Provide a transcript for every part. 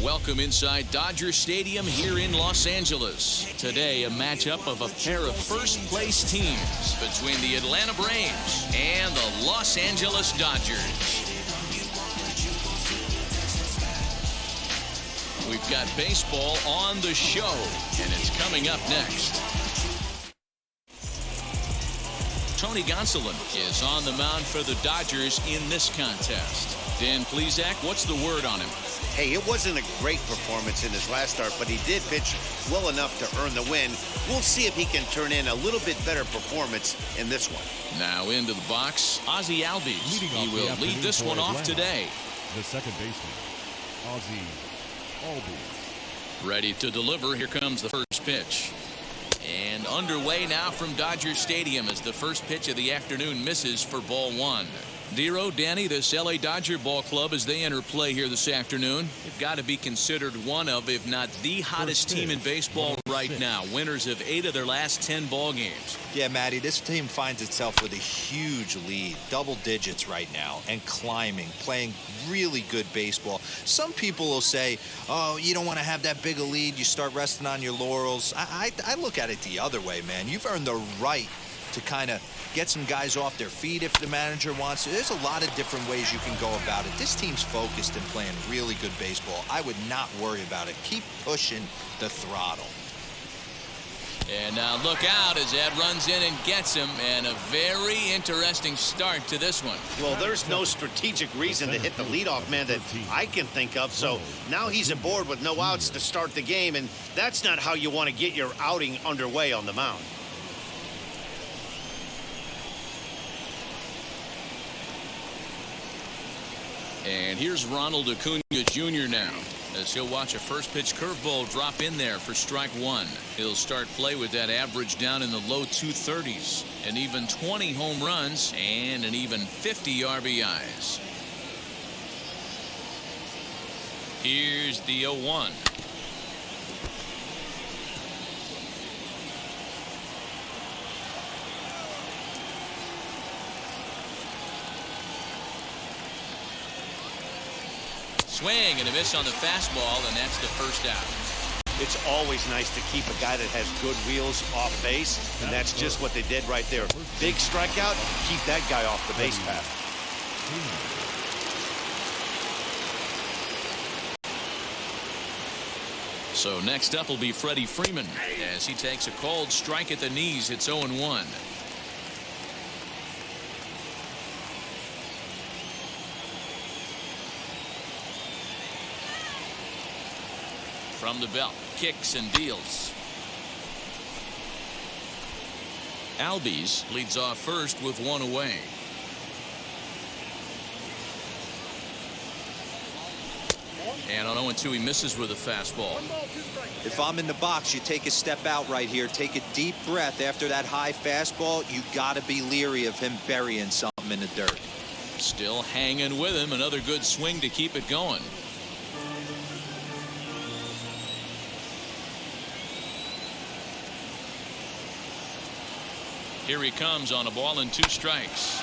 Welcome inside Dodger Stadium here in Los Angeles. Today, a matchup of a pair of first-place teams between the Atlanta Braves and the Los Angeles Dodgers. We've got baseball on the show, and it's coming up next. Tony Gonsolin is on the mound for the Dodgers in this contest. Dan Plesac, what's the word on him? Hey, it wasn't a great performance in his last start, but he did pitch well enough to earn the win. We'll see if he can turn in a little bit better performance in this one. Now into the box, Ozzie Albies. He will lead this one off today. The second baseman, Ozzie Albies. Ready to deliver. Here comes the first pitch. And underway now from Dodger Stadium as the first pitch of the afternoon misses for ball one. Dero, Danny, this LA Dodger ball club, as they enter play here this afternoon, they've got to be considered one of, if not the hottest team in baseball right now. Winners of 8 of their last 10 ball games. Yeah, Matty, this team finds itself with a huge lead, double digits right now, and climbing, playing really good baseball. Some people will say, oh, you don't want to have that big a lead, you start resting on your laurels. I look at it the other way, man. You've earned the right to kind of get some guys off their feet if the manager wants to. There's a lot of different ways you can go about it. This team's focused and playing really good baseball. I would not worry about it. Keep pushing the throttle. And now look out as Ed runs in and gets him, and a very interesting start to this one. Well, there's no strategic reason to hit the leadoff man that I can think of, so now he's aboard with no outs to start the game, and that's not how you want to get your outing underway on the mound. And here's Ronald Acuna Jr. now, as he'll watch a first pitch curveball drop in there for strike one. He'll start play with that average down in the low 230s, an even 20 home runs and an even 50 RBIs. Here's the 0-1. Swing and a miss on the fastball, and that's the first out. It's always nice to keep a guy that has good wheels off base, and that's just what they did right there. Big strikeout, keep that guy off the base path. So next up will be Freddie Freeman as he takes a called strike at the knees. It's 0-1. From the belt, kicks and deals. Albies leads off first with one away. And on 0-2, he misses with a fastball. If I'm in the box, you take a step out right here, take a deep breath after that high fastball. You got to be leery of him burying something in the dirt. Still hanging with him. Another good swing to keep it going. Here he comes on a ball and 2 strikes.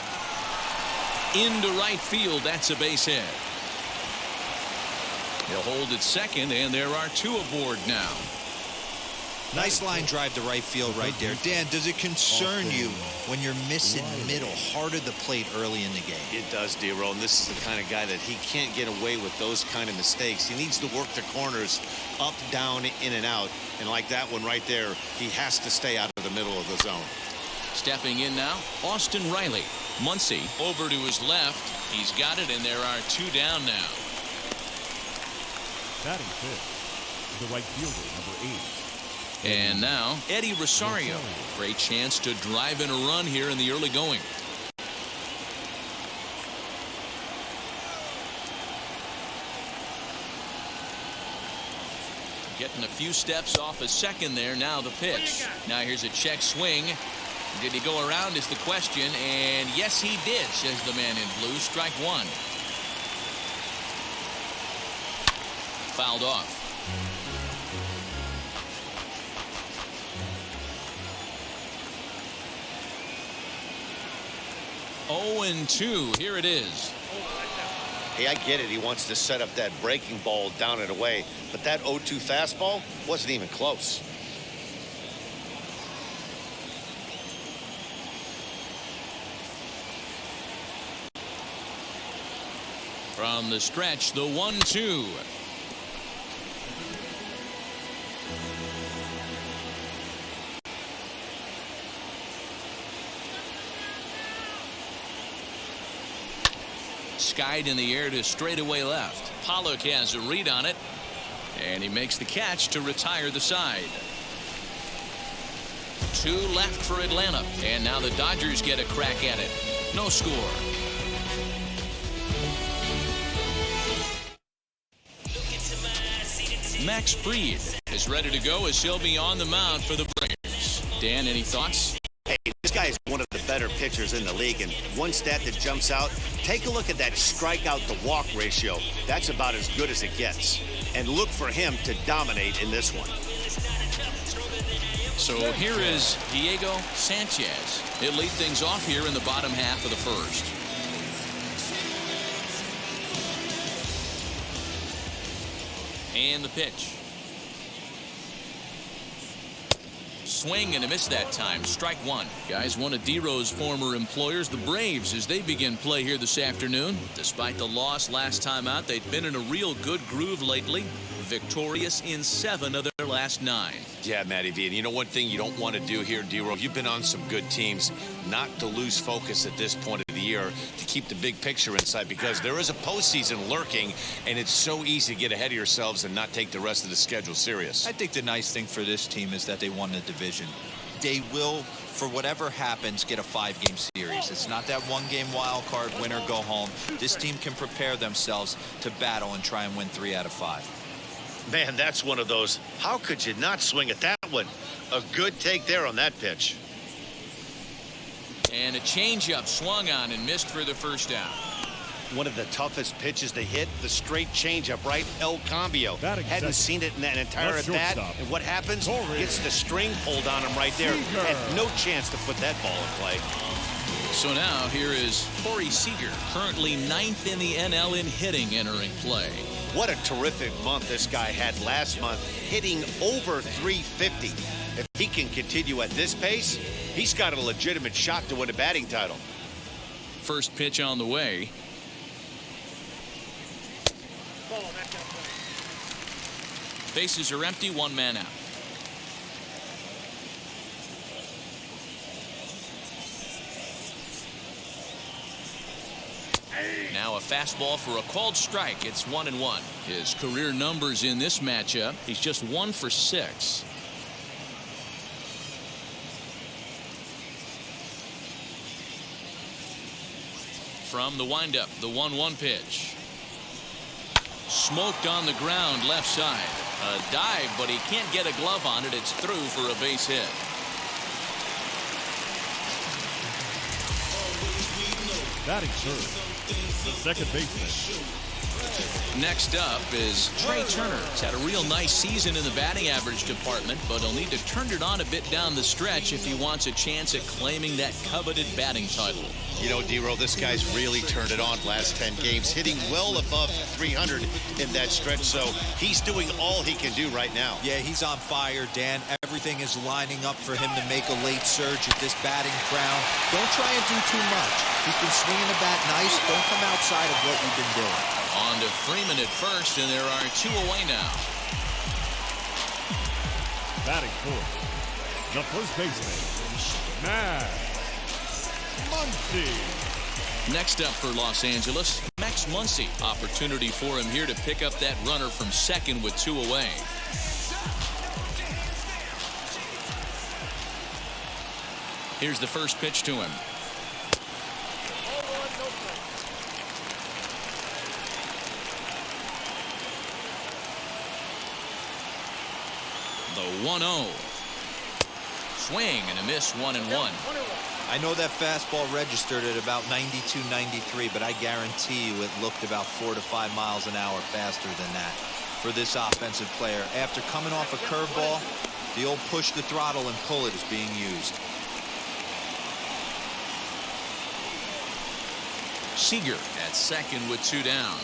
Into right field. That's a base hit. He'll hold at second, and there are 2 aboard now. Nice line drive to right field right there. Dan, does it concern you when you're missing middle, hard at the plate early in the game? It does, Dero, and this is the kind of guy that he can't get away with those kind of mistakes. He needs to work the corners up, down, in, and out. And like that one right there, he has to stay out of the middle of the zone. Stepping in now, Austin Riley. Muncy over to his left. He's got it, and there are 2 down now. Batting fifth, the right fielder, number 8. And now, Eddie Rosario. Great chance to drive in a run here in the early going. Getting a few steps off a second there. Now the pitch. Now here's a check swing. Did he go around is the question, and yes he did, says the man in blue. Strike one. Fouled off. Oh, and 2. Here it is. Hey, I get it. He wants to set up that breaking ball down and away, but that 0-2 fastball wasn't even close. From the stretch, the 1-2. Skied in the air to straightaway left. Pollock has a read on it, and he makes the catch to retire the side. 2 left for Atlanta, and now the Dodgers get a crack at it. No score. Max Fried is ready to go as he'll be on the mound for the Braves. Dan, any thoughts? Hey, this guy is one of the better pitchers in the league, and one stat that jumps out, take a look at that strikeout to walk ratio. That's about as good as it gets. And look for him to dominate in this one. So here is Diego Sanchez. He'll lead things off here in the bottom half of the first. And the pitch. Swing and a miss that time. Strike one. Guys, one of D-Row's former employers, the Braves, as they begin play here this afternoon. Despite the loss last time out, they've been in a real good groove lately. Victorious in 7 of their last 9. Yeah, Matty V. And you know one thing you don't want to do here, D-Row? You've been on some good teams. Not to lose focus at this point of the year, to keep the big picture inside, because there is a postseason lurking, and it's so easy to get ahead of yourselves and not take the rest of the schedule serious. I think the nice thing for this team is that they won the division. They will, for whatever happens, get a 5-game series. It's not that 1-game wild card, win or go home. This team can prepare themselves to battle and try and win 3 out of 5. Man, that's one of those. How could you not swing at that one? A good take there on that pitch. And a changeup swung on and missed for the first out. One of the toughest pitches to hit, the straight changeup, right? El Cambio. Hadn't seen it in that entire at bat. And what happens? Gets the string pulled on him right there. Had no chance to put that ball in play. So now here is Corey Seager, currently 9th in the NL in hitting, entering play. What a terrific month this guy had last month, hitting over 350. If he can continue at this pace, he's got a legitimate shot to win a batting title. First pitch on the way. Bases are empty, 1 man out. Now a fastball for a called strike. It's 1-1. His career numbers in this matchup, he's just 1 for 6. From the windup, the 1-1 pitch. Smoked on the ground left side. A dive, but he can't get a glove on it. It's through for a base hit. Batting third, the second baseman. Next up is Trey Turner. He's had a real nice season in the batting average department, but he'll need to turn it on a bit down the stretch if he wants a chance at claiming that coveted batting title. You know, D-Row, this guy's really turned it on last 10 games, hitting well above 300 in that stretch, so he's doing all he can do right now. Yeah, he's on fire, Dan. Everything is lining up for him to make a late surge at this batting crown. Don't try and do too much. He's been swinging the bat nice. Don't come outside of what you've been doing. On to Freeman at first, and there are 2 away now. Batting fourth, the first baseman, Max Muncy. Next up for Los Angeles, Max Muncy. Opportunity for him here to pick up that runner from second with 2 away. Here's the first pitch to him. The 1-0. Swing and a miss, 1-1. I know that fastball registered at about 92, 93, but I guarantee you it looked about 4 to 5 miles an hour faster than that for this offensive player. After coming off a curveball, the old push the throttle and pull it is being used. Seager at second with 2 down.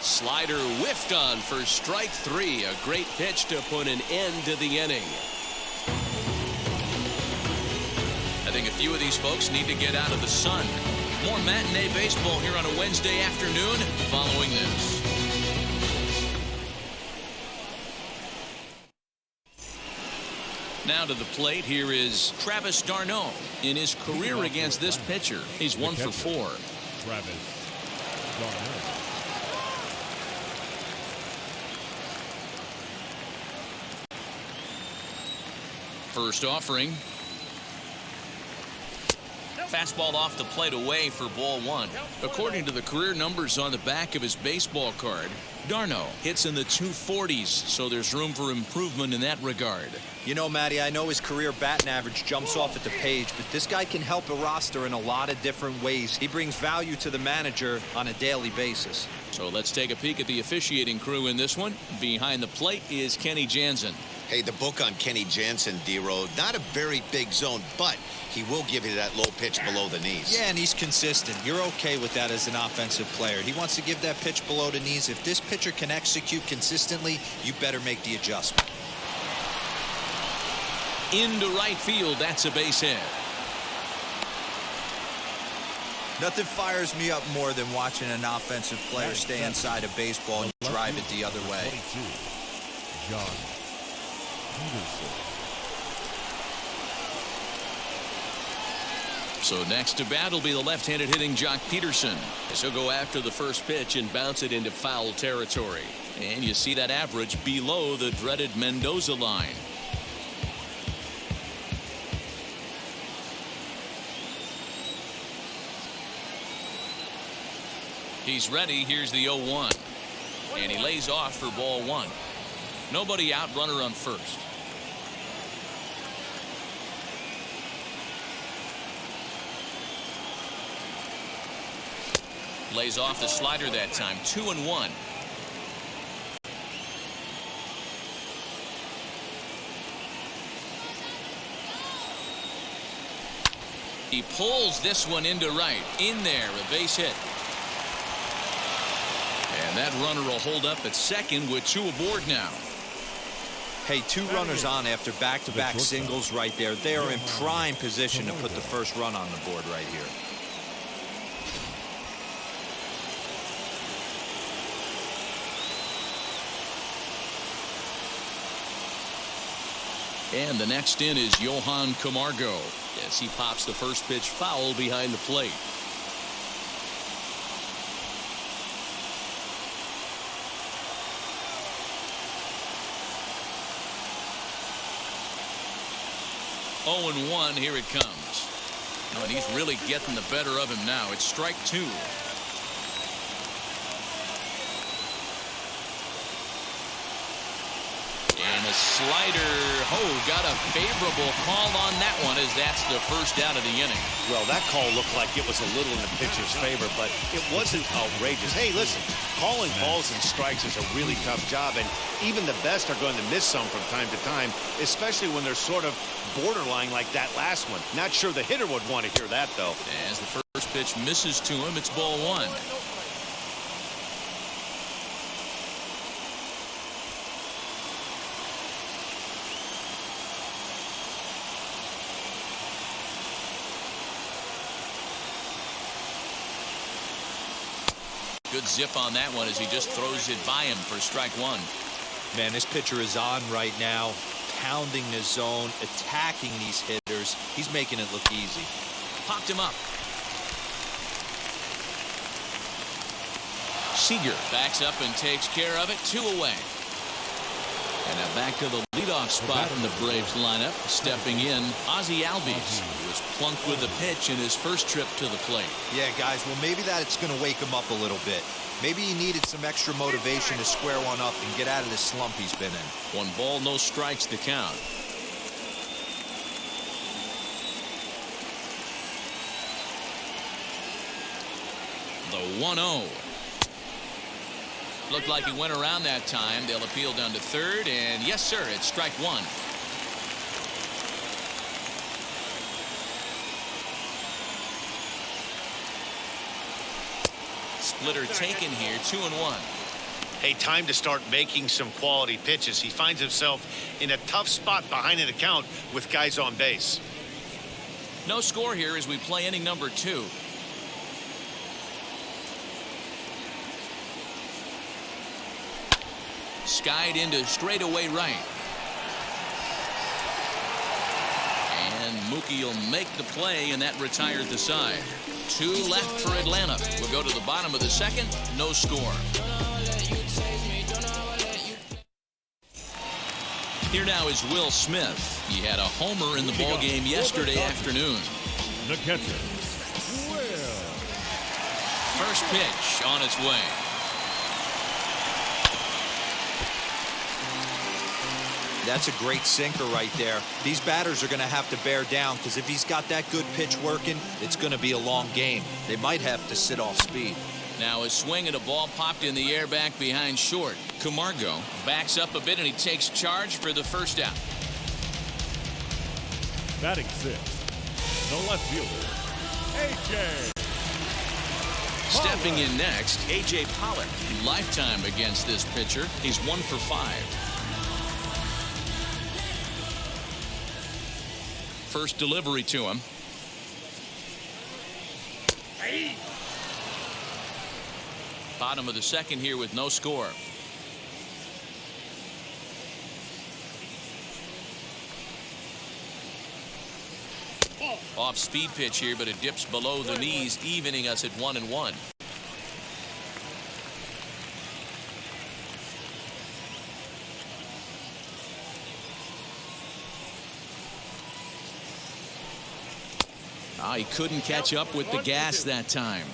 Slider whiffed on for strike 3. A great pitch to put an end to the inning. I think a few of these folks need to get out of the sun. More matinee baseball here on a Wednesday afternoon following this. Now to the plate, here is Travis d'Arnaud. In his career against this pitcher, he's 1 for 4. Travis d'Arnaud. First offering. Fastball off the plate away for ball 1. According to the career numbers on the back of his baseball card, d'Arnaud hits in the 240s, so there's room for improvement in that regard. You know, Matty, I know his career batting average jumps off at the page, but this guy can help a roster in a lot of different ways. He brings value to the manager on a daily basis. So let's take a peek at the officiating crew in this one. Behind the plate is Kenny Jansen. Hey, the book on Kenny Jansen, D-Road, not a very big zone, but he will give you that low pitch below the knees. Yeah, and he's consistent. You're okay with that as an offensive player. He wants to give that pitch below the knees. If this pitcher can execute consistently, you better make the adjustment. Into right field, that's a base hit. Nothing fires me up more than watching an offensive player stay inside a baseball and drive it the other way. 22, John Peterson. So next to bat will be the left-handed hitting Jock Peterson, as he'll go after the first pitch and bounce it into foul territory. And you see that average below the dreaded Mendoza line. He's ready. Here's the 0-1. And he lays off for ball 1. Nobody out, runner on first. Lays off the slider that time. 2-1. He pulls this one into right. In there, a base hit. And that runner will hold up at second with 2 aboard now. Hey, 2 runners on after back-to-back singles right there. They are in prime position to put the first run on the board right here. And the next in is Johan Camargo as he pops the first pitch foul behind the plate. Oh, and 1, here it comes. Oh, and he's really getting the better of him now. It's strike 2. And a slider. Oh, got a favorable call on that one, as that's the first out of the inning. Well, that call looked like it was a little in the pitcher's favor, but it wasn't outrageous. Hey, listen, calling balls and strikes is a really tough job, and even the best are going to miss some from time to time, especially when they're sort of borderline like that last one. Not sure the hitter would want to hear that, though. As the first pitch misses to him, it's ball 1. Good zip on that one as he just throws it by him for strike 1. Man, this pitcher is on right now, pounding the zone, attacking these hitters. He's making it look easy. Popped him up. Seager backs up and takes care of it. 2 away. And now back to the leadoff spot in the Braves lineup. Stepping in, Ozzie Albies, who was plunked with a pitch in his first trip to the plate. Yeah, guys, well, maybe that's going to wake him up a little bit. Maybe he needed some extra motivation to square one up and get out of the slump he's been in. 1 ball, no strikes to count. The 1-0. Looked like he went around that time. They'll appeal down to third, and yes, sir, it's strike 1. Splitter taken here, 2-1. Hey, time to start making some quality pitches. He finds himself in a tough spot behind an account with guys on base. No score here as we play inning number 2. Skied into straightaway right. And Mookie will make the play, and that retired the side. 2 left for Atlanta. We'll go to the bottom of the second. No score. Here now is Will Smith. He had a homer in the ball game yesterday afternoon. The catcher, Will. First pitch on its way. That's a great sinker right there. These batters are going to have to bear down because if he's got that good pitch working, it's going to be a long game. They might have to sit off speed. Now a swing and a ball popped in the air back behind short. Camargo backs up a bit and he takes charge for the first out. Batting 6th, the left fielder, A.J. Stepping in next, A.J. Pollock. Lifetime against this pitcher. He's 1 for 5. First delivery to him. Bottom of the second here with no score. Off speed pitch here, but it dips below the knees, evening us at 1-1. He couldn't catch up with the gas that time.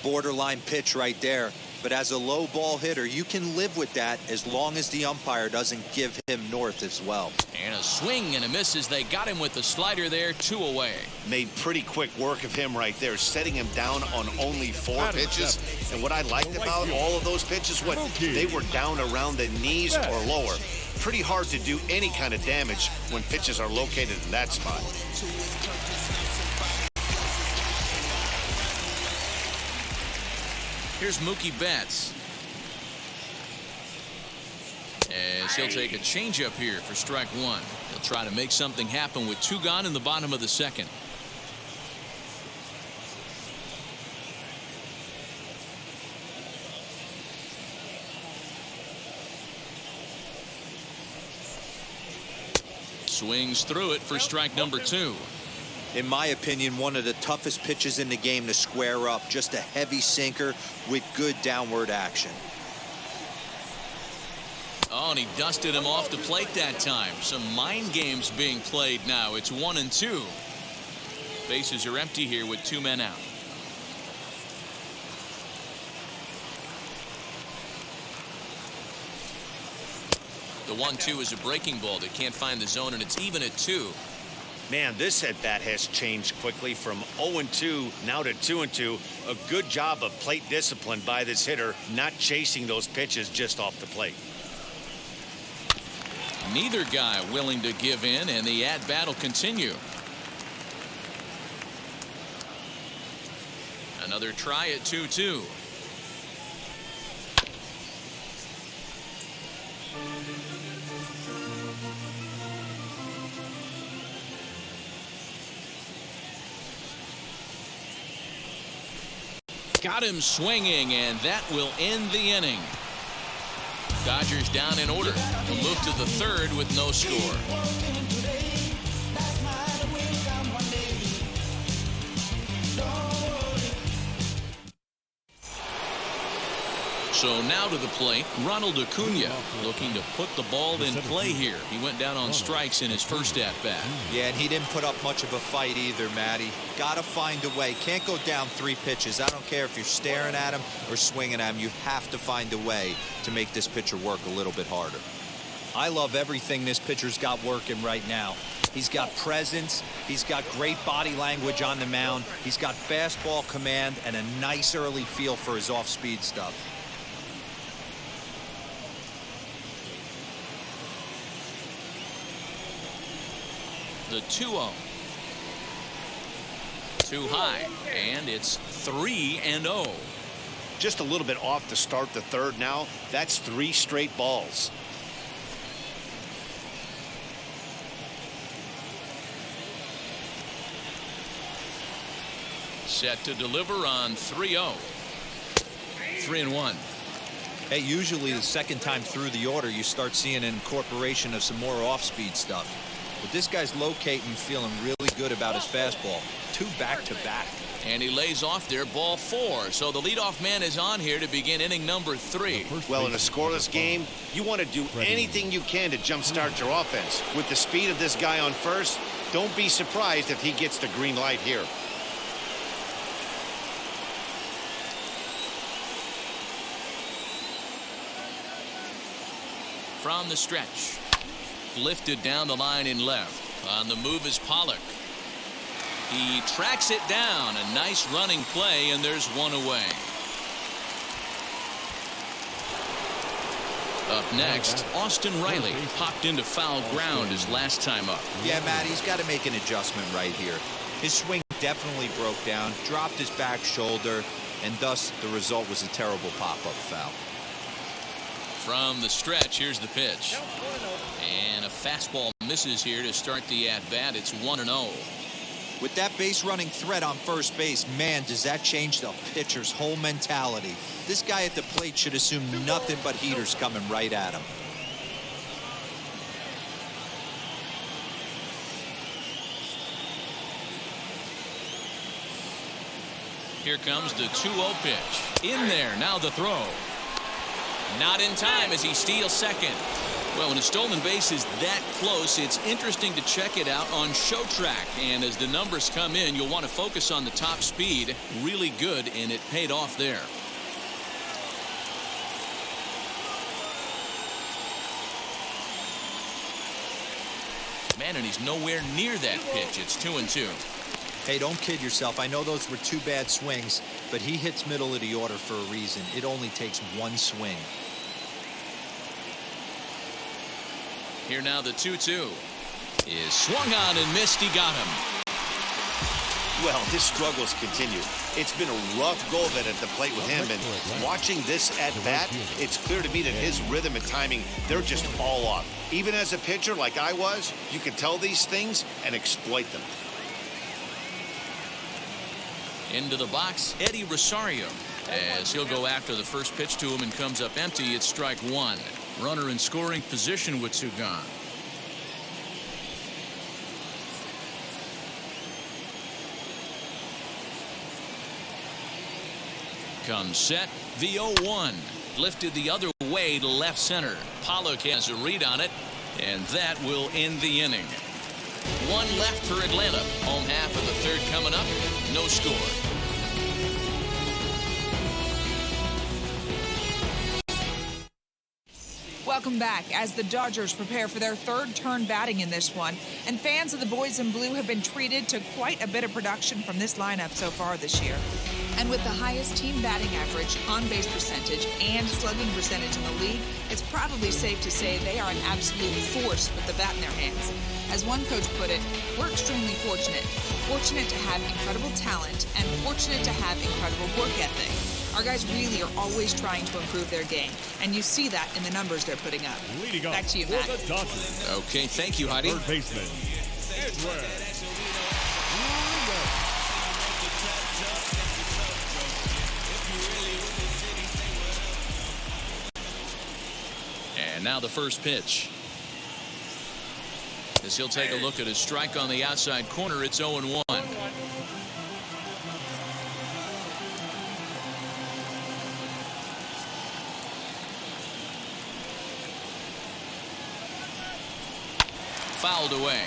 Borderline pitch right there. But as a low ball hitter, you can live with that as long as the umpire doesn't give him north as well. And a swing and a miss as they got him with the slider there, 2 away. Made pretty quick work of him right there, setting him down on only 4 pitches. And what I liked about all of those pitches, they were down around the knees or lower. Pretty hard to do any kind of damage when pitches are located in that spot. Here's Mookie Betts. As he'll take a changeup here for strike 1. He'll try to make something happen with 2 gone in the bottom of the second. Swings through it for strike number 2. In my opinion, one of the toughest pitches in the game to square up. Just a heavy sinker with good downward action. Oh, and he dusted him off the plate that time. Some mind games being played now. It's 1-2. Bases are empty here with 2 men out. The 1-2 is a breaking ball that can't find the zone, and it's even at 2. Man, this at-bat has changed quickly from 0-2 now to 2-2. A good job of plate discipline by this hitter, not chasing those pitches just off the plate. Neither guy willing to give in, and the at-bat will continue. Another try at 2-2. Got him swinging, and that will end the inning. Dodgers down in order. We'll move to the 3rd with no score. So now to the plate, Ronald Acuna looking to put the ball in play here. He went down on strikes in his first at-bat. Yeah, and he didn't put up much of a fight either, Matty. Got to find a way. Can't go down 3 pitches. I don't care if you're staring at him or swinging at him. You have to find a way to make this pitcher work a little bit harder. I love everything this pitcher's got working right now. He's got presence. He's got great body language on the mound. He's got fastball command and a nice early feel for his off-speed stuff. The 2-0. Too high, and it's 3-0. Just a little bit off to start the third now. That's 3 straight balls. Set to deliver on 3-0. 3-1. Hey, usually the second time through the order, you start seeing an incorporation of some more off-speed stuff. But this guy's locating, feeling really good about his fastball. 2 back-to-back. And he lays off there, ball 4. So the leadoff man is on here to begin inning number 3. Well, in a scoreless game, you want to do anything you can to jumpstart your offense. With the speed of this guy on first, don't be surprised if he gets the green light here. From the stretch. Lifted down the line in left. On the move is Pollock. He tracks it down. A nice running play, and there's 1 away. Up next, Austin Riley popped into foul ground his last time up. Yeah, Matt, he's got to make an adjustment right here. His swing definitely broke down, dropped his back shoulder, and thus the result was a terrible pop-up foul. From the stretch, here's the pitch. And a fastball misses here to start the at-bat. It's 1-0. With that base-running threat on first base, man, does that change the pitcher's whole mentality. This guy at the plate should assume nothing but heaters coming right at him. Here comes the 2-0 pitch. In there, now the throw. Not in time as he steals second. Well, when a stolen base is that close, it's interesting to check it out on Show Track. And as the numbers come in, you'll want to focus on the top speed. Really good, and it paid off there. Man, and he's nowhere near that pitch. It's 2-2. Hey, don't kid yourself. I know those were 2 bad swings, but he hits middle of the order for a reason. It only takes 1 swing. Here now the 2-2 is swung on and missed. He got him. Well, his struggles continue. It's been a rough go of it at the plate with him, and watching this at bat, it's clear to me that his rhythm and timing, they're just all off. Even as a pitcher like I was, you can tell these things and exploit them. Into the box, Eddie Rosario, as he'll go after the first pitch to him and comes up empty. It's strike 1. Runner in scoring position with 2 gone. Comes set, the 0-1. Lifted the other way to left center. Pollock has a read on it, and that will end the inning. 1 left for Atlanta. Home half of the third coming up. No score. Welcome back as the Dodgers prepare for their 3rd turn batting in this one. And fans of the boys in blue have been treated to quite a bit of production from this lineup so far this year. And with the highest team batting average, on-base percentage, and slugging percentage in the league, it's probably safe to say they are an absolute force with the bat in their hands. As one coach put it, we're extremely fortunate. Fortunate to have incredible talent and fortunate to have incredible work ethic. Our guys really are always trying to improve their game, and you see that in the numbers they're putting up. Leading Back to you, Matt. Okay, thank you, Heidi. Third baseman, Edward. And now the first pitch. As he'll take a look at his strike on the outside corner, it's 0-1. Fouled away.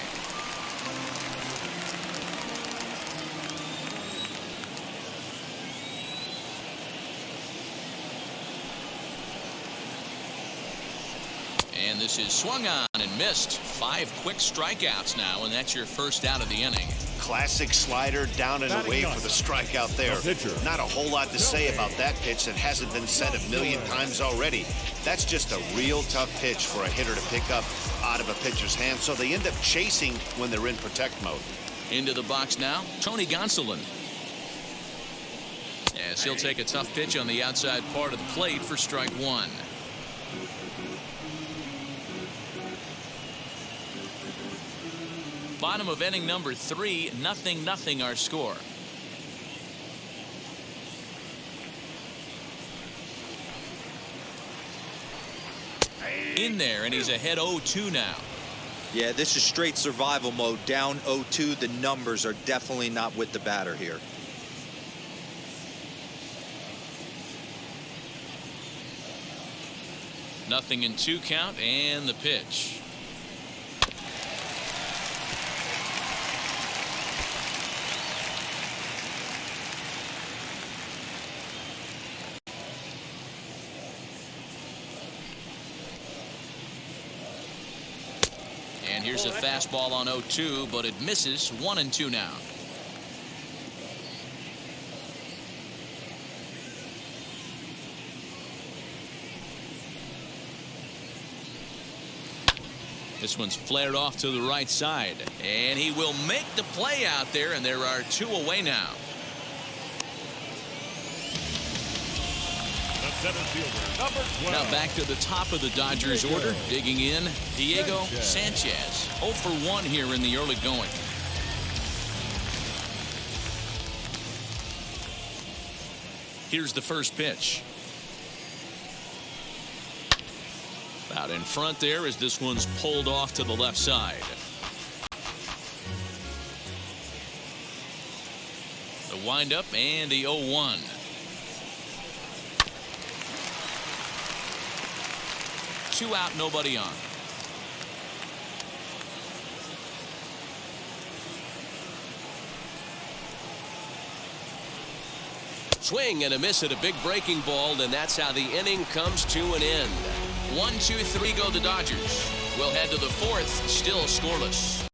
And this is swung on and missed. 5 quick strikeouts now, and that's your first out of the inning. Classic slider down and away for the strikeout there. Not a whole lot to say about that pitch that hasn't been said a million times already. That's just a real tough pitch for a hitter to pick up out of a pitcher's hand, so they end up chasing when they're in protect mode. Into the box now, Tony Gonsolin. As as he'll take a tough pitch on the outside part of the plate for strike one. Bottom of inning number 3, 0-0 our score. In there, and he's ahead 0-2 now. Yeah, this is straight survival mode. Down 0-2. The numbers are definitely not with the batter here. Nothing in 2 count, and the pitch. And here's a fastball on 0-2, but it misses. 1-2 now. This one's flared off to the right side, and he will make the play out there, and there are 2 away now. Center fielder, number 12. Now back to the top of the Dodgers order. Digging in, Diego Sanchez. 0 for 1 here in the early going. Here's the first pitch. Out in front there as this one's pulled off to the left side. The windup and the 0-1. Two out, nobody on. Swing and a miss at a big breaking ball, and that's how the inning comes to an end. 1, 2, 3 go the Dodgers. We'll head to the 4th, still scoreless.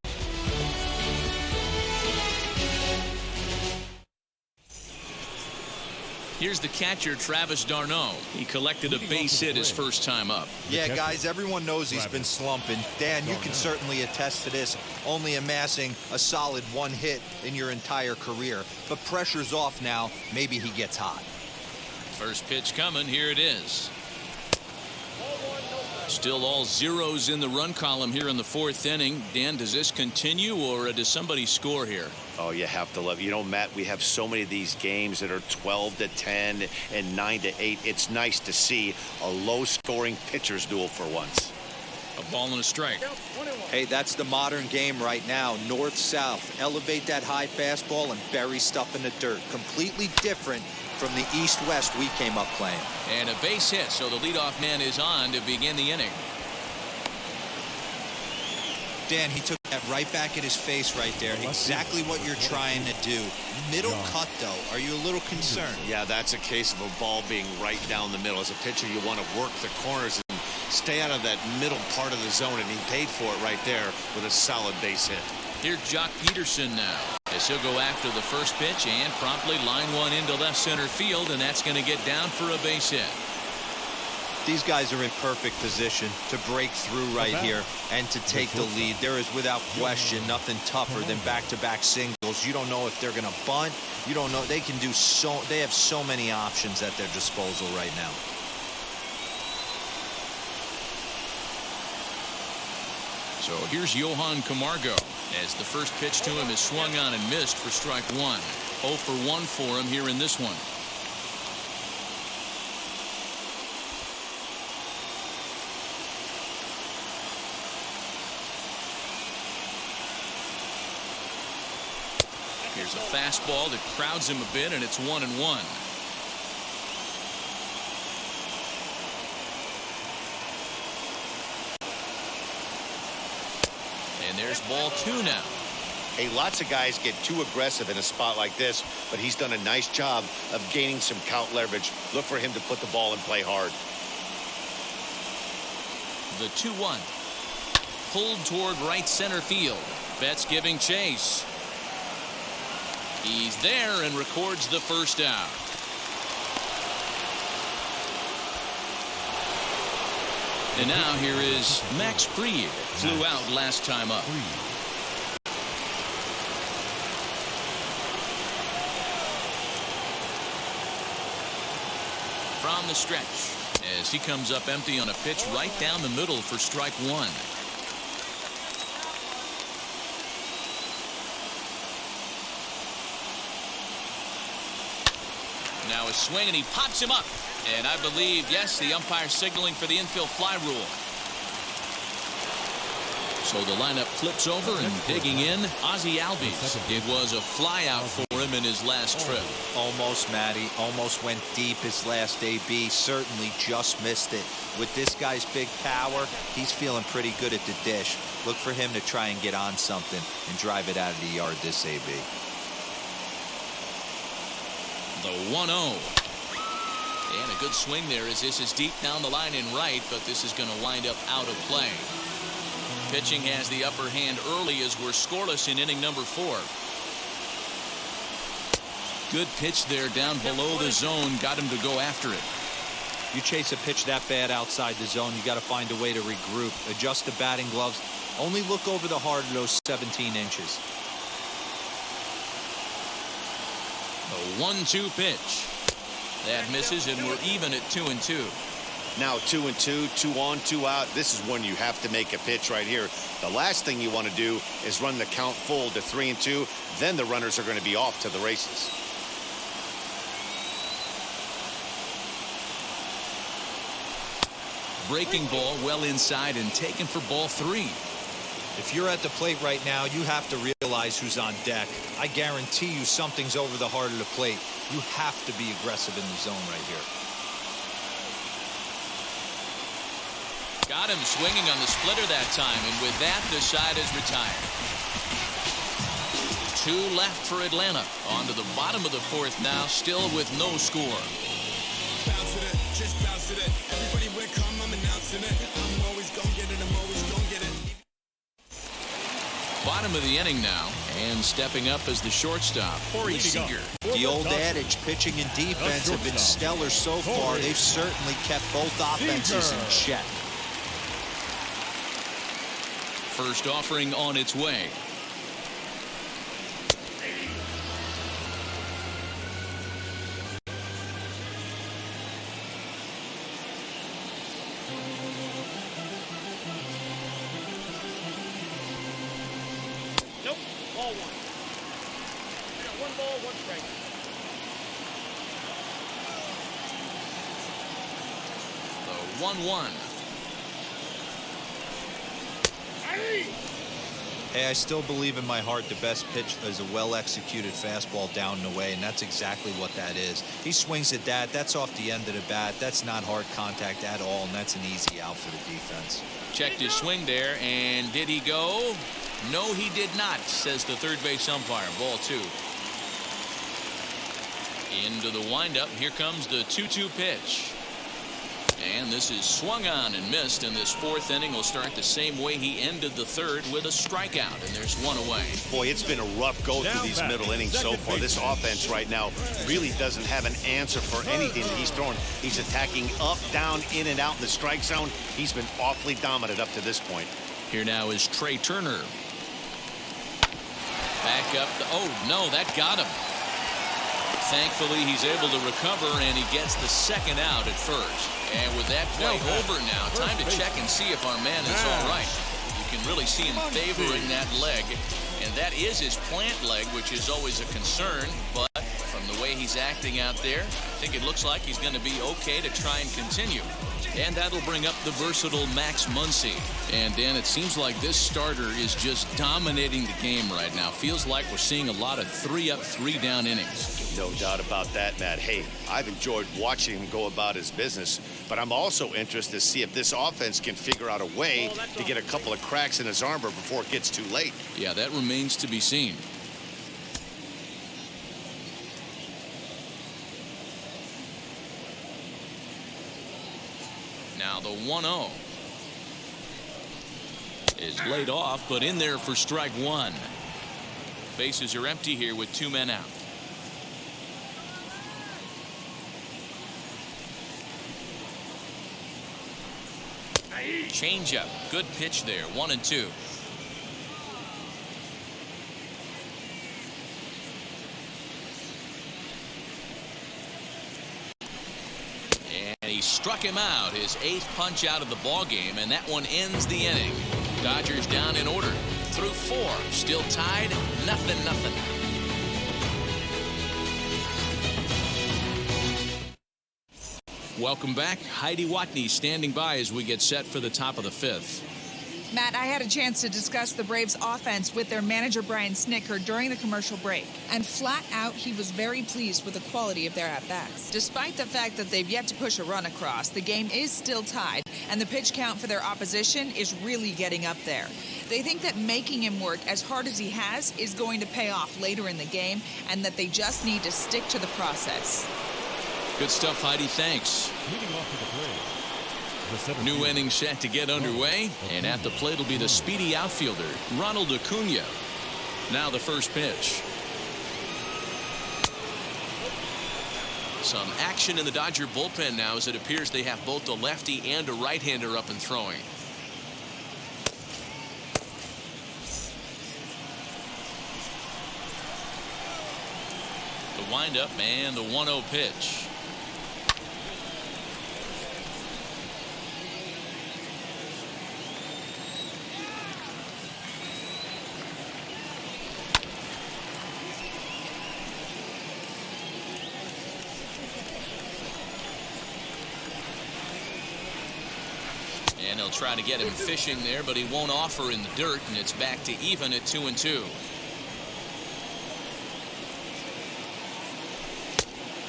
Here's the catcher, Travis d'Arnaud. He collected a base hit his first time up. Yeah, guys, everyone knows he's been slumping. Dan, you can certainly attest to this, only amassing a solid 1 hit in your entire career. But pressure's off now. Maybe he gets hot. First pitch coming. Here it is. Still all zeros in the run column here in the 4th inning. Dan, does this continue, or does somebody score here? Oh, you have to love. You know, Matt, we have so many of these games that are 12-10 and 9-8. It's nice to see a low-scoring pitcher's duel for once. A ball and a strike. Hey, that's the modern game right now. North-south. Elevate that high fastball and bury stuff in the dirt. Completely different from the east-west we came up playing. And a base hit, so the leadoff man is on to begin the inning. Dan, he took that right back at his face right there. Exactly what you're trying to do. Middle cut, though. Are you a little concerned? Yeah, that's a case of a ball being right down the middle. As a pitcher, you want to work the corners and stay out of that middle part of the zone, and he paid for it right there with a solid base hit. Here's Jock Peterson now, as he'll go after the first pitch and promptly line one into left center field, and that's going to get down for a base hit. These guys are in perfect position to break through right here and to take the lead. There is, without question, nothing tougher than back-to-back singles. You don't know if they're going to bunt. You don't know. They can do so. They have so many options at their disposal right now. So here's Johan Camargo, as the first pitch to him is swung on and missed for strike one. 0 for 1 for him here in this one. Here's a fastball that crowds him a bit, and it's 1-1. And there's ball 2 now. Hey, lots of guys get too aggressive in a spot like this, but he's done a nice job of gaining some count leverage. Look for him to put the ball and play hard. The 2-1. Pulled toward right center field. Betts giving chase. He's there and records the first out. And now here is Max Fried. Flew out last time up. from the stretch as he comes up empty on a pitch right down the middle for strike one. Now a swing, and he pops him up. And I believe, yes, the umpire signaling for the infield fly rule. So the lineup flips over, and digging in, Ozzie Albies. It was a fly out for him in his last trip. Almost, Matty. Almost went deep his last AB. Certainly just missed it. With this guy's big power, he's feeling pretty good at the dish. Look for him to try and get on something and drive it out of the yard this AB. The 1-0. And a good swing there as this is deep down the line in right, but this is going to wind up out of play. Pitching has the upper hand early as we're scoreless in inning number 4. Good pitch there down below the zone. Got him to go after it. You chase a pitch that bad outside the zone, you got to find a way to regroup. Adjust the batting gloves. Only look over the heart of those 17 inches. The 1-2 pitch. That misses, and we're even at 2-2. Now 2-2, 2 on, 2 out. This is when you have to make a pitch right here. The last thing you want to do is run the count full to 3-2. Then the runners are going to be off to the races. Breaking ball well inside and taken for ball 3. If you're at the plate right now, you have to realize who's on deck. I guarantee you something's over the heart of the plate. You have to be aggressive in the zone right here. Got him swinging on the splitter that time, and with that, the side is retired. 2 left for Atlanta. On to the bottom of the 4th now, still with no score. Bounce it, just bounce it. Everybody will come, I'm announcing it. I'm always gonna get it, I'm always gonna get it. Bottom of the inning now, and stepping up as the shortstop, Corey Seager. The old adage, pitching and defense have been stellar so far. They've certainly kept both offenses in check. First offering on its way. Nope, ball 1. We got 1 ball, 1 strike. The 1-1. Hey, I still believe in my heart the best pitch is a well-executed fastball down and away, and that's exactly what that is. He swings at that. That's off the end of the bat. That's not hard contact at all, and that's an easy out for the defense. Checked his swing there, and did he go? No, he did not, says the third base umpire. Ball 2. Into the windup. Here comes the 2-2 pitch. And this is swung on and missed, and this 4th inning will start the same way he ended the 3rd with a strikeout, and there's 1 away. Boy, it's been a rough go through these middle innings so far. This offense right now really doesn't have an answer for anything that he's throwing. He's attacking up, down, in and out in the strike zone. He's been awfully dominant up to this point. Here now is Trey Turner. Back up. Oh, no, that got him. Thankfully, he's able to recover, and he gets the 2nd out at first. And with that play over now, time to check and see if our man is all right. You can really see him favoring that leg, and that is his plant leg, which is always a concern. But from the way he's acting out there, I think it looks like he's going to be okay to try and continue. And that'll bring up the versatile Max Muncy. And Dan, it seems like this starter is just dominating the game right now. Feels like we're seeing a lot of 3-up, 3-down innings. No doubt about that, Matt. Hey, I've enjoyed watching him go about his business, but I'm also interested to see if this offense can figure out a way to get a couple of cracks in his armor before it gets too late. Yeah, that remains to be seen. Now the 1-0 is laid off, but in there for strike 1. Bases are empty here with 2 men out. Changeup, good pitch there. 1-2. struck him out, his 8th punch out of the ball game, and that one ends the inning. Dodgers down in order through 4, still tied, 0-0. Welcome back. Heidi Watney standing by as we get set for the top of the 5th. Matt, I had a chance to discuss the Braves offense with their manager Brian Snitker during the commercial break. And flat out, he was very pleased with the quality of their at-bats. Despite the fact that they've yet to push a run across, the game is still tied, and the pitch count for their opposition is really getting up there. They think that making him work as hard as he has is going to pay off later in the game, and that they just need to stick to the process. Good stuff, Heidi. Thanks. Leading off for the Braves, the center New fielder, inning set to get underway, and at the plate will be the speedy outfielder, Ronald Acuna. Now the first pitch. Some action in the Dodger bullpen now, as it appears they have both a lefty and a right-hander up and throwing. The windup and the 1-0 pitch. And he'll try to get him fishing there, but he won't offer in the dirt, and it's back to even at 2-2.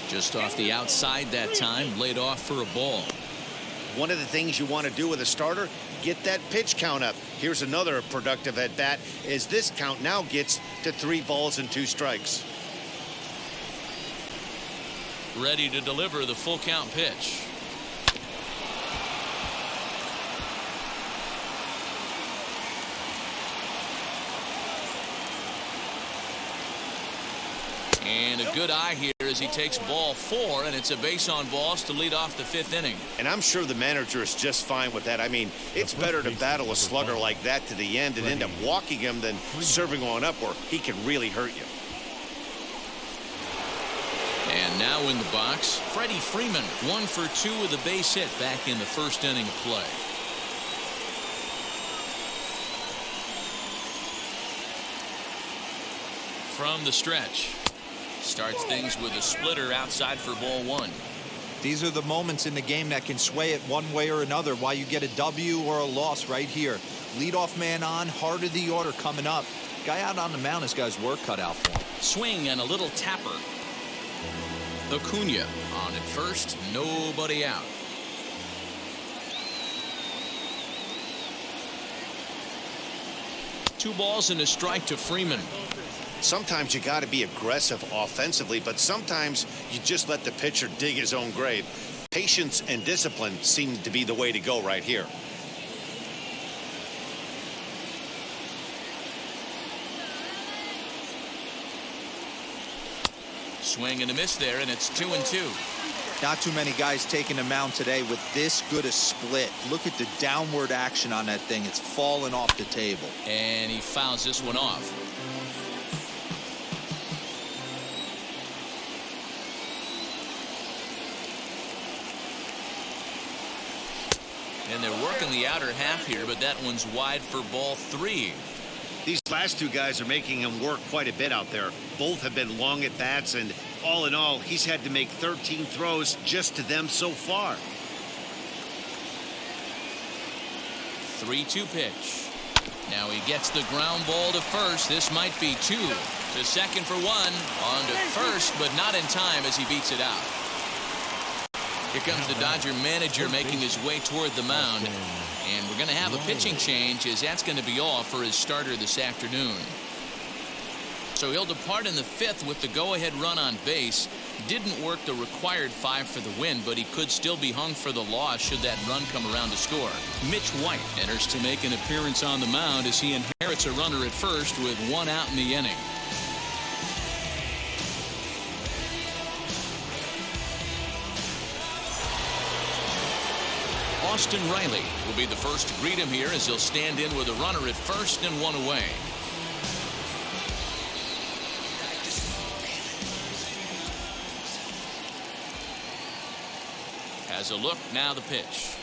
Just off the outside that time, laid off for a ball. One of the things you want to do with a starter, get that pitch count up. Here's another productive at bat, as this count now gets to 3 balls and 2 strikes. Ready to deliver the full count pitch. And a good eye here as he takes ball 4, and it's a base on balls to lead off the 5th inning. And I'm sure the manager is just fine with that. I mean, it's better to battle a slugger like that to the end and end up walking him than serving on up where he can really hurt you. And now in the box, Freddie Freeman, 1 for 2 with a base hit back in the 1st inning of play. From the stretch. Starts things with a splitter outside for ball 1. These are the moments in the game that can sway it one way or another, why you get a W or a loss right here. Leadoff man on, heart of the order coming up. Guy out on the mound has got his work cut out for him. Swing and a little tapper. Acuna on at first, nobody out. Two balls and a strike to Freeman. Sometimes you got to be aggressive offensively, but sometimes you just let the pitcher dig his own grave. Patience and discipline seem to be the way to go right here. Swing and a miss there, and it's 2-2. Not too many guys taking the mound today with this good a split. Look at the downward action on that thing. It's falling off the table. And he fouls this one off. And they're working the outer half here, but that one's wide for ball 3. These last two guys are making him work quite a bit out there. Both have been long at bats, and all in all, he's had to make 13 throws just to them so far. 3-2 pitch. Now he gets the ground ball to first. This might be 2. To second for 1. On to first, but not in time as he beats it out. Here comes the Dodger manager making his way toward the mound. And we're going to have a pitching change, as that's going to be all for his starter this afternoon. So he'll depart in the 5th with the go-ahead run on base. Didn't work the required 5 for the win, but he could still be hung for the loss should that run come around to score. Mitch White enters to make an appearance on the mound as he inherits a runner at first with 1 out in the inning. Austin Riley will be the first to greet him here as he'll stand in with a runner at first and 1 away. Has a look. Now the pitch.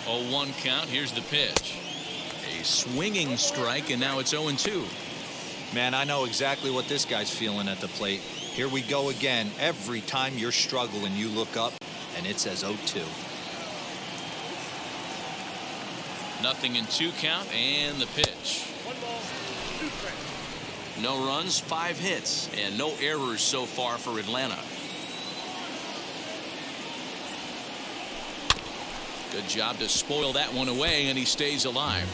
Oh, 1 count. Here's the pitch. A swinging strike, and now it's 0-2. Man, I know exactly what this guy's feeling at the plate. Here we go again. Every time you're struggling, you look up, and it says 0-2. Nothing in 2 count, and the pitch. 1 ball, 2 strikes. No runs, 5 hits, and no errors so far for Atlanta. Good job to spoil that one away, and he stays alive.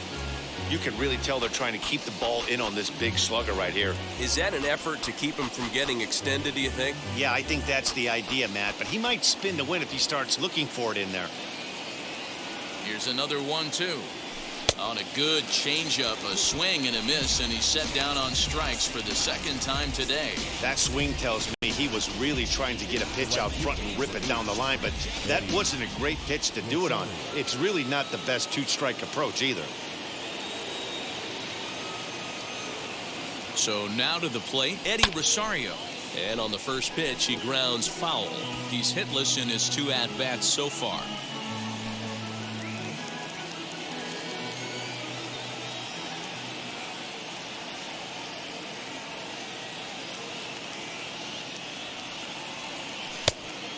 You can really tell they're trying to keep the ball in on this big slugger right here. Is that an effort to keep him from getting extended, do you think? Yeah, I think that's the idea, Matt, but he might spin to win if he starts looking for it in there. Here's another 1-2. On a good changeup, a swing and a miss, and he's set down on strikes for the 2nd time today. That swing tells me he was really trying to get a pitch out front and rip it down the line, but that wasn't a great pitch to do it on. It's really not the best 2-strike approach either. So now to the plate, Eddie Rosario. And on the first pitch, he grounds foul. He's hitless in his 2 at-bats so far.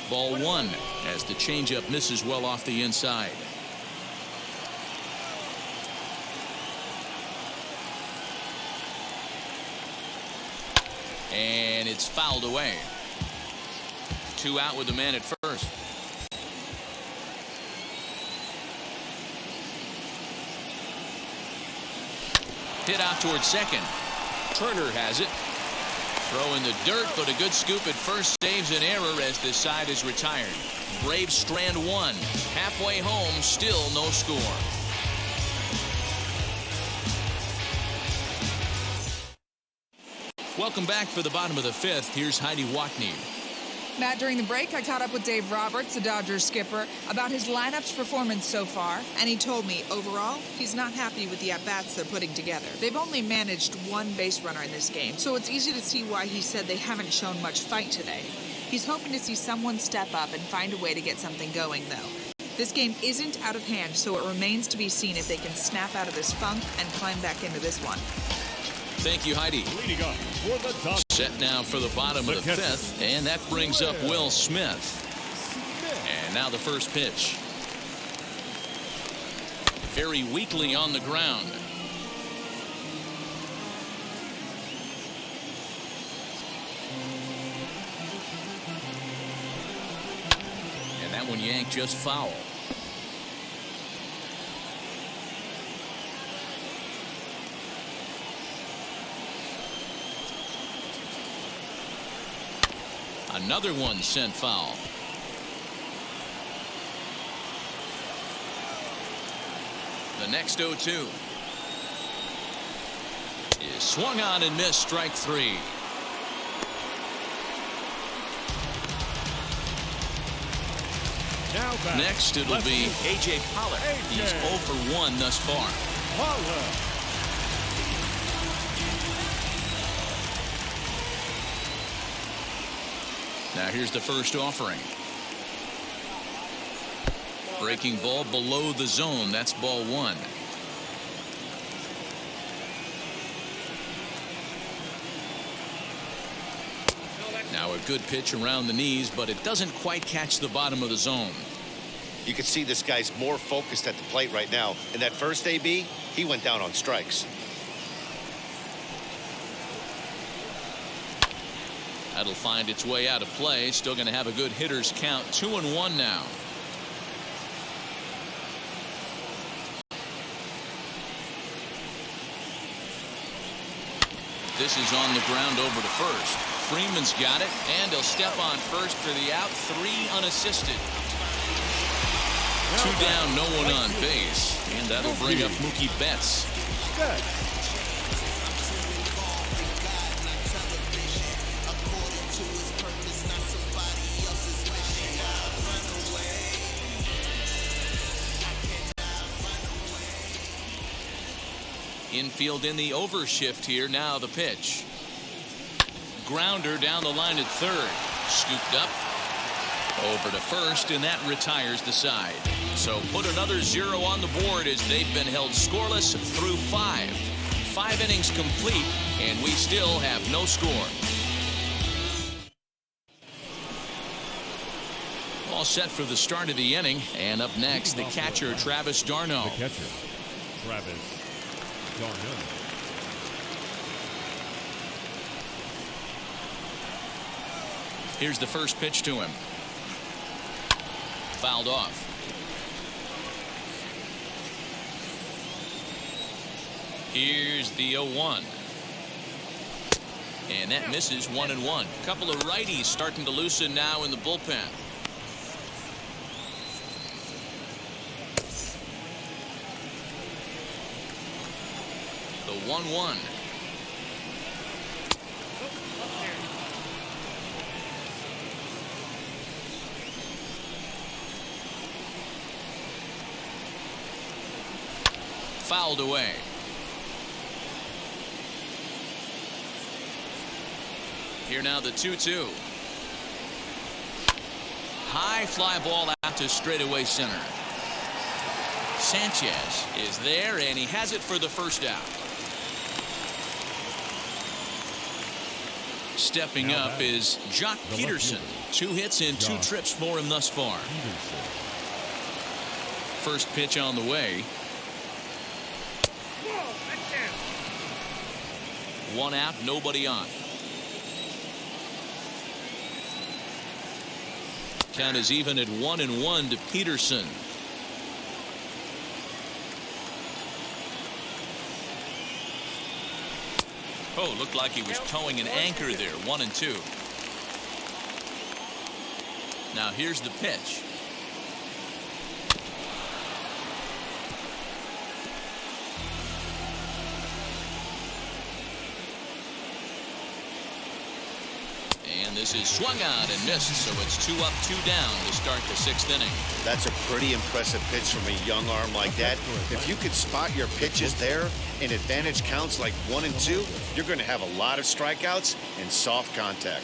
Ball 1 as the changeup misses well off the inside. And it's fouled away. 2 out with the man at first. Hit out towards second. Turner has it. Throw in the dirt, but a good scoop at first saves an error as the side is retired. Braves strand 1. Halfway home, still no score. Welcome back for the bottom of the 5th. Here's Heidi Watney. Matt, during the break, I caught up with Dave Roberts, the Dodgers skipper, about his lineup's performance so far, and he told me, overall, he's not happy with the at-bats they're putting together. They've only managed 1 base runner in this game, so it's easy to see why he said they haven't shown much fight today. He's hoping to see someone step up and find a way to get something going, though. This game isn't out of hand, so it remains to be seen if they can snap out of this funk and climb back into this one. Thank you, Heidi. Leading up for the Dodgers. Set now for the bottom of the 5th, and that brings up Will Smith. And now the first pitch. Very weakly on the ground. And that one yanked just foul. Another one sent foul. The next 0-2 is swung on and missed. Strike 3. Now back. Next it'll be A.J. Pollock. He's 0 for 1 thus far. Pollard. Now here's the first offering. Breaking ball below the zone. That's ball 1. Now a good pitch around the knees, but it doesn't quite catch the bottom of the zone. You can see this guy's more focused at the plate right now. In that first AB, he went down on strikes. That'll find its way out of play. Still going to have a good hitter's count. 2-1 now. This is on the ground over to first. Freeman's got it, and he'll step on first for the out. 3 unassisted. 2 down, no one on base. And that'll bring up Mookie Betts. Infield in the overshift here. Now the pitch. Grounder down the line at third. Scooped up. Over to first, and that retires the side. So put another 0 on the board as they've been held scoreless through 5. 5 innings complete, and we still have no score. All set for the start of the inning, and up next, the catcher, Travis d'Arnaud. The catcher, Travis d'Arnaud. Here's the first pitch to him. Fouled off. Here's the 0-1. And that misses 1-1. Couple of righties starting to loosen now in the bullpen. The 1-1. Fouled away. Here now the 2-2. High fly ball out to straightaway center. Sanchez is there, and he has it for the first out. Stepping up is Jock Peterson. 2 hits and 2 trips for him thus far. First pitch on the way. 1 out, nobody on. Count is even at 1-1 to Peterson. Oh, looked like he was towing an anchor there. 1-2. Now here's the pitch. And this is swung out and missed, so it's 2 up, 2 down to start the 6th inning. That's a pretty impressive pitch from a young arm like that. If you could spot your pitches there in advantage counts like 1 and 2, you're going to have a lot of strikeouts and soft contact.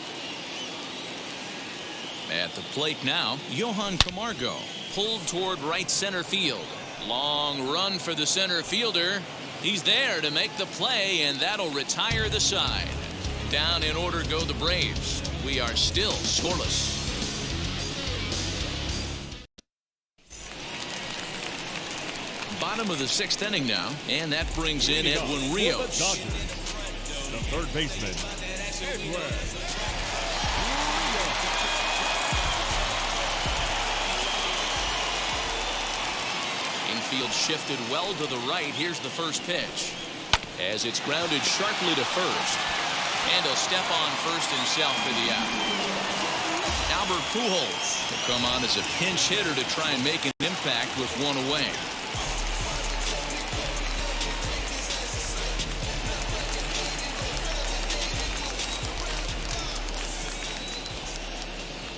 At the plate now, Johan Camargo pulled toward right center field. Long run for the center fielder. He's there to make the play, and that'll retire the side. Down in order go the Braves. We are still scoreless. Bottom of the 6th inning now, and that brings in Edwin Rios. The third baseman, Infield shifted well to the right. Here's the first pitch. As it's grounded sharply to first. And he'll step on first himself for the out. Albert Pujols will come on as a pinch hitter to try and make an impact with 1 away.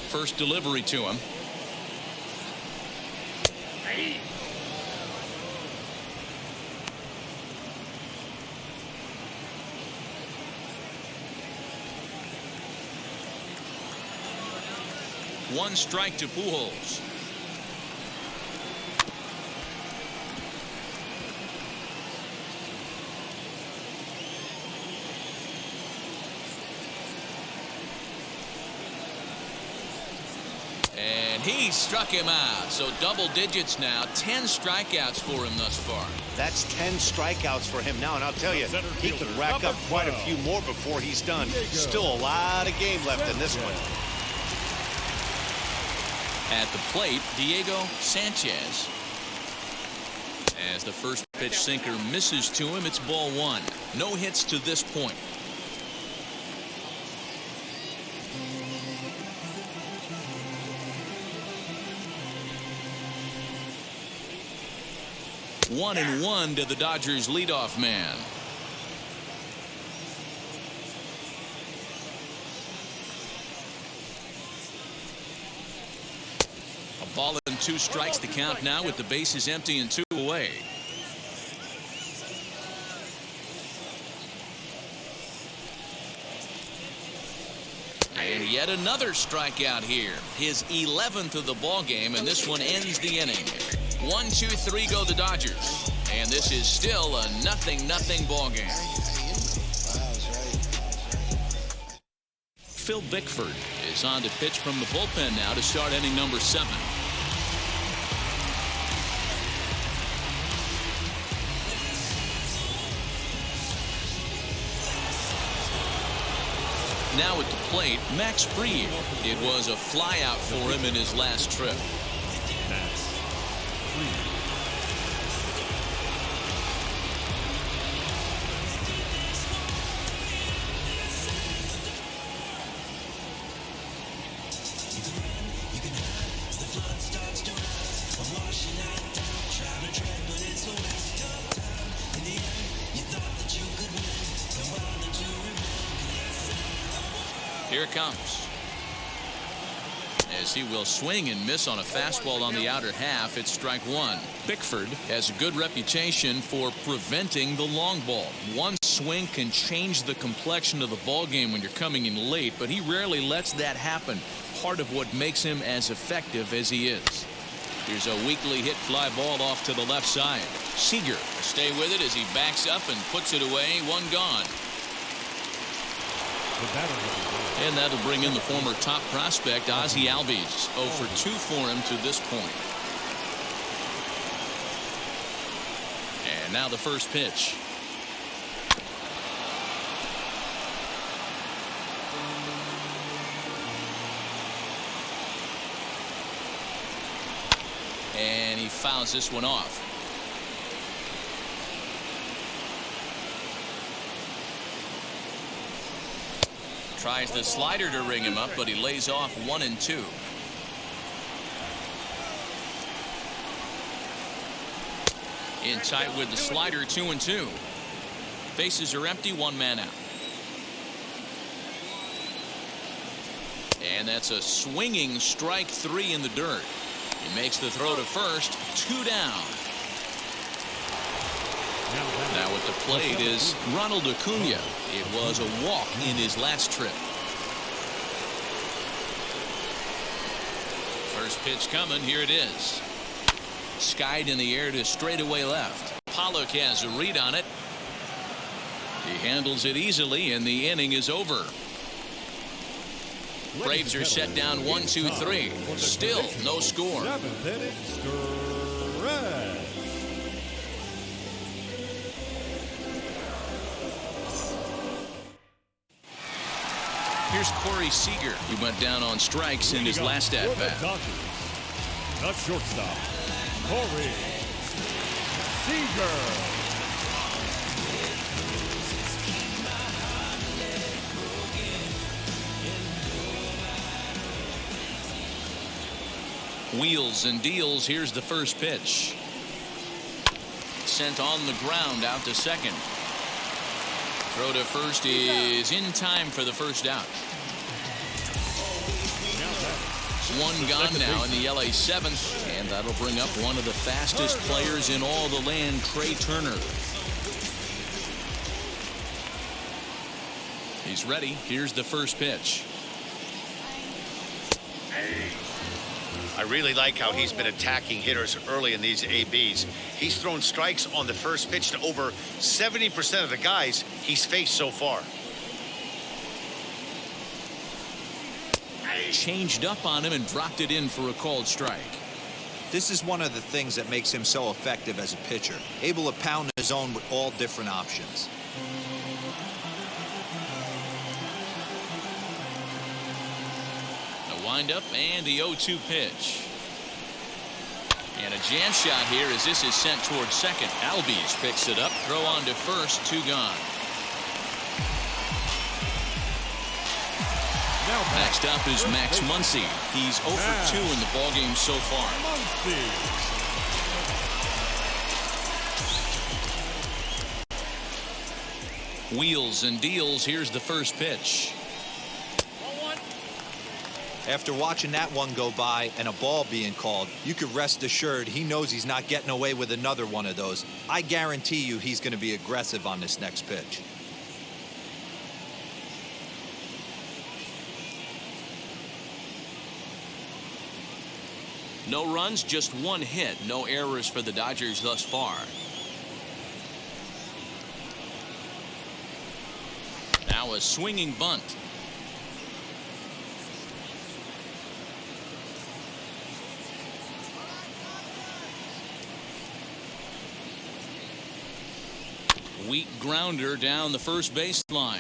First delivery to him. One strike to Pujols. And he struck him out. So double digits now. 10 strikeouts for him thus far. That's 10 strikeouts for him now, and I'll tell you, he could rack up quite a few more before he's done. Still a lot of game left in this one. At the plate, Diego Sanchez. As the first pitch sinker misses to him, it's ball 1. No hits to this point. One and 1 to the Dodgers leadoff man. Ball and 2 strikes, the count now with the bases empty and 2 away. yet another strikeout here. His 11th of the ball game, and this one ends the inning. 1-2-3 go the Dodgers. And this is still a 0-0 ball game. Phil Bickford is on to pitch from the bullpen now to start inning number 7. Now at the plate, Max Fried. It was a flyout for him in his last trip. Max Fried. Here it comes. As he will swing and miss on a fastball on the outer half, it's strike 1. Bickford has a good reputation for preventing the long ball. One swing can change the complexion of the ball game when you're coming in late, but he rarely lets that happen. Part of what makes him as effective as he is. Here's a weakly hit fly ball off to the left side. Seager will stay with it as he backs up and puts it away. One gone. And that'll bring in the former top prospect, Ozzie Albies. 0 for 2 for him to this point. And now the first pitch. And he fouls this one off. Tries the slider to ring him up, but he lays off 1 and 2. In tight with the slider, 2 and 2. Bases are empty, 1 man out. And that's a swinging strike 3 in the dirt. He makes the throw to first, 2 down. Now at the plate is Ronald Acuna. It was a walk in his last trip. First pitch coming. Here it is. Skied in the air to straightaway left. Pollock has a read on it. He handles it easily, and the inning is over. Braves are set down 1-2-3. Still no score. 7th inning, Scoreless. Here's Corey Seager. He went down on strikes in his last at-bat. The shortstop, Corey Seager. Wheels and deals. Here's the first pitch. Sent on the ground out to second. Throw to first is in time for the first out. 1 gone now in the LA 7th, and that'll bring up one of the fastest players in all the land, Trey Turner. He's ready. Here's the first pitch. I really like how he's been attacking hitters early in these ABs. He's thrown strikes on the first pitch to over 70% of the guys he's faced so far. Changed up on him and dropped it in for a called strike. This is one of the things that makes him so effective as a pitcher, able to pound the zone with all different options. The windup and the 0-2 pitch. And a jam shot here as this is sent towards second. Albies picks it up. Throw on to first. 2 gone. Next up is Max Muncy. He's 0 for 2 in the ballgame so far. Wheels and deals. Here's the first pitch. After watching that one go by and a ball being called, you could rest assured he knows he's not getting away with another one of those. I guarantee you he's going to be aggressive on this next pitch. No runs, just one hit. No errors for the Dodgers thus far. Now a swinging bunt. Weak grounder down the first baseline.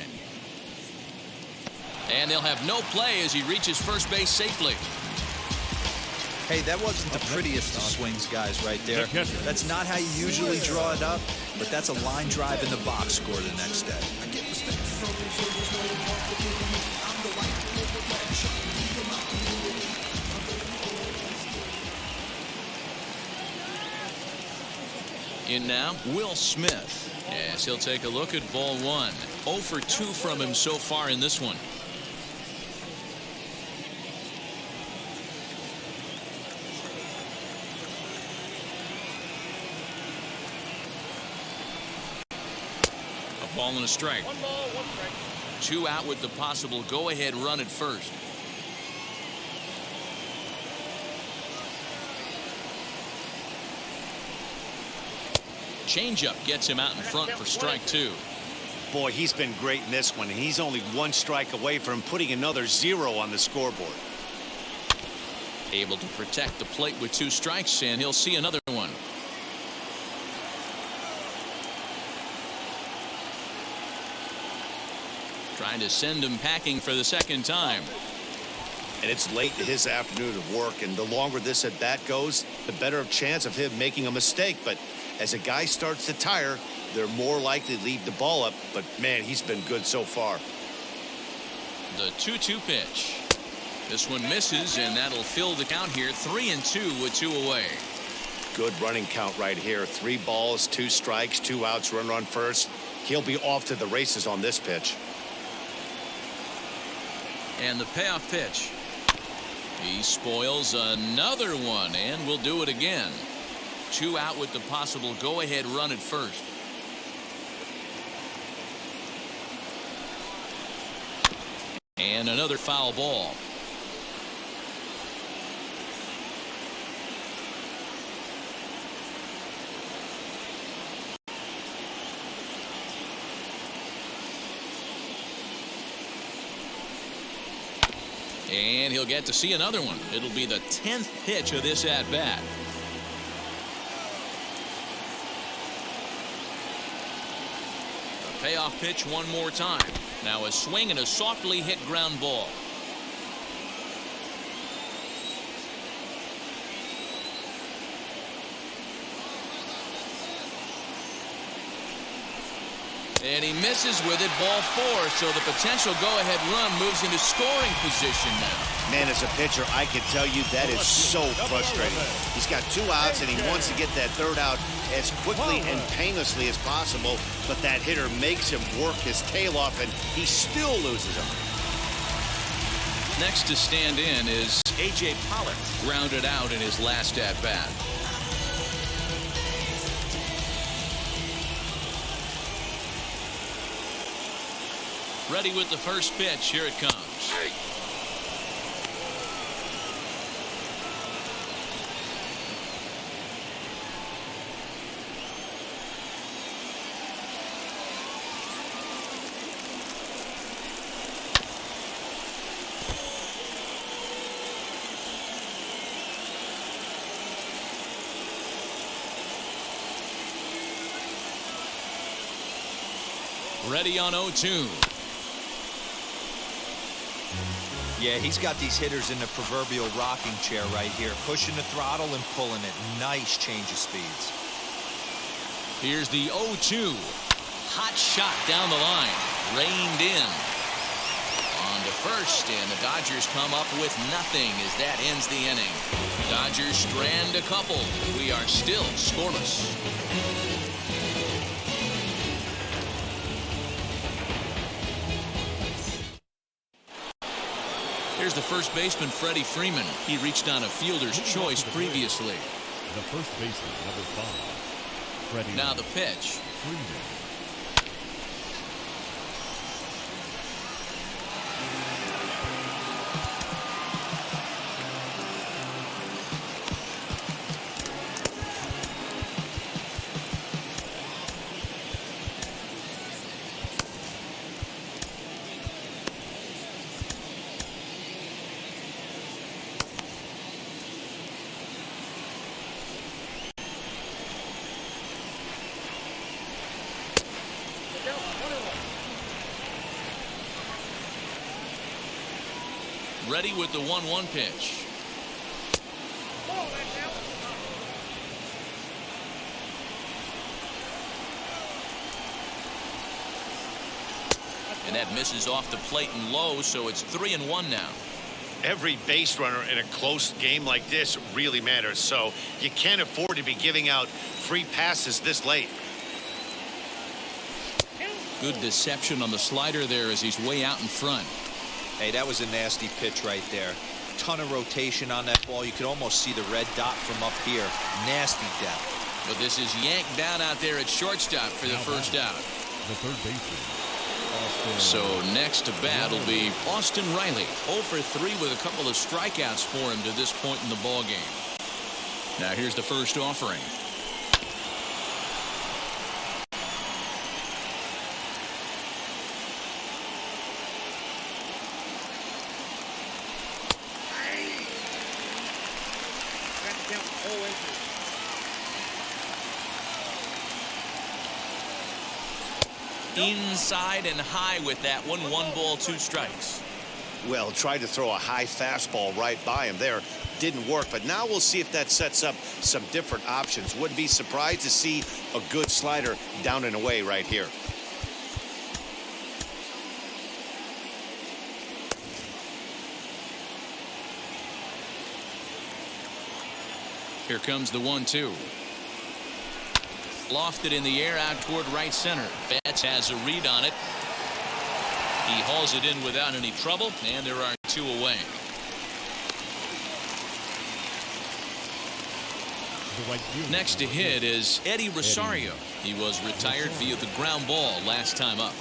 And they'll have no play as he reaches first base safely. Hey, that wasn't the prettiest of swings, guys, right there. That's not how you usually draw it up, but that's a line drive in the box score the next day. In now, Will Smith. Yes, he'll take a look at ball one. 0 for 2 from him so far in this one. A ball and a strike. 1 ball, 1 strike. 2 out with the possible go-ahead run at first. Changeup gets him out in front for strike 2. Boy, he's been great in this one. He's only 1 strike away from putting another 0 on the scoreboard. Able to protect the plate with 2 strikes, and he'll see another one. Trying to send him packing for the second time. And it's late in his afternoon of work, and the longer this at bat goes, the better chance of him making a mistake. But as a guy starts to tire, they're more likely to leave the ball up. But man, he's been good so far. The 2-2 pitch. This one misses, and that'll fill the count here. 3-2 with 2 away. Good running count right here. 3 balls, 2 strikes, 2 outs, runner on first. He'll be off to the races on this pitch. And the payoff pitch. He spoils another one, and will do it again. 2 out with the possible go-ahead run at first. And another foul ball. And he'll get to see another one. It'll be the 10th pitch of this at-bat. The payoff pitch one more time. Now a swing and a softly hit ground ball. And he misses with it, ball 4. So the potential go-ahead run moves into scoring position now. Man, as a pitcher, I can tell you that is so frustrating. He's got 2 outs, and he wants to get that 3rd out as quickly and painlessly as possible. But that hitter makes him work his tail off, and he still loses him. Next to stand in is A.J. Pollock, grounded out in his last at-bat. Ready with the first pitch. Here it comes. Ready on 0-2. Yeah, he's got these hitters in the proverbial rocking chair right here, pushing the throttle and pulling it. Nice change of speeds. Here's the 0-2. Hot shot down the line. Reined in. On to first, and the Dodgers come up with nothing as that ends the inning. Dodgers strand a couple. We are still scoreless. Here's the first baseman, Freddie Freeman. He reached on a fielder's choice previously. The first baseman, number 5, Freddie. Now the pitch. Freeman. Ready with the 1-1 pitch. And that misses off the plate and low, so it's 3-1 now. Every base runner in a close game like this really matters, so you can't afford to be giving out free passes this late. Good deception on the slider there as he's way out in front. Hey, that was a nasty pitch right there. Ton of rotation on that ball. You could almost see the red dot from up here. Nasty depth. But this is yanked down out there at shortstop for the first out. The third baseman. So next to bat will be Austin Riley. 0 for 3 with a couple of strikeouts for him to this point in the ball game. Now here's the first offering. Inside and high with that one. 1 ball, 2 strikes. Well, tried to throw a high fastball right by him there. Didn't work, but now we'll see if that sets up some different options. Wouldn't be surprised to see a good slider down and away right here. Here comes the 1-2. Lofted in the air out toward right center. Betts has a read on it. He hauls it in without any trouble, and there are 2 away. Next to hit is Eddie Rosario. He was retired via the ground ball last time up.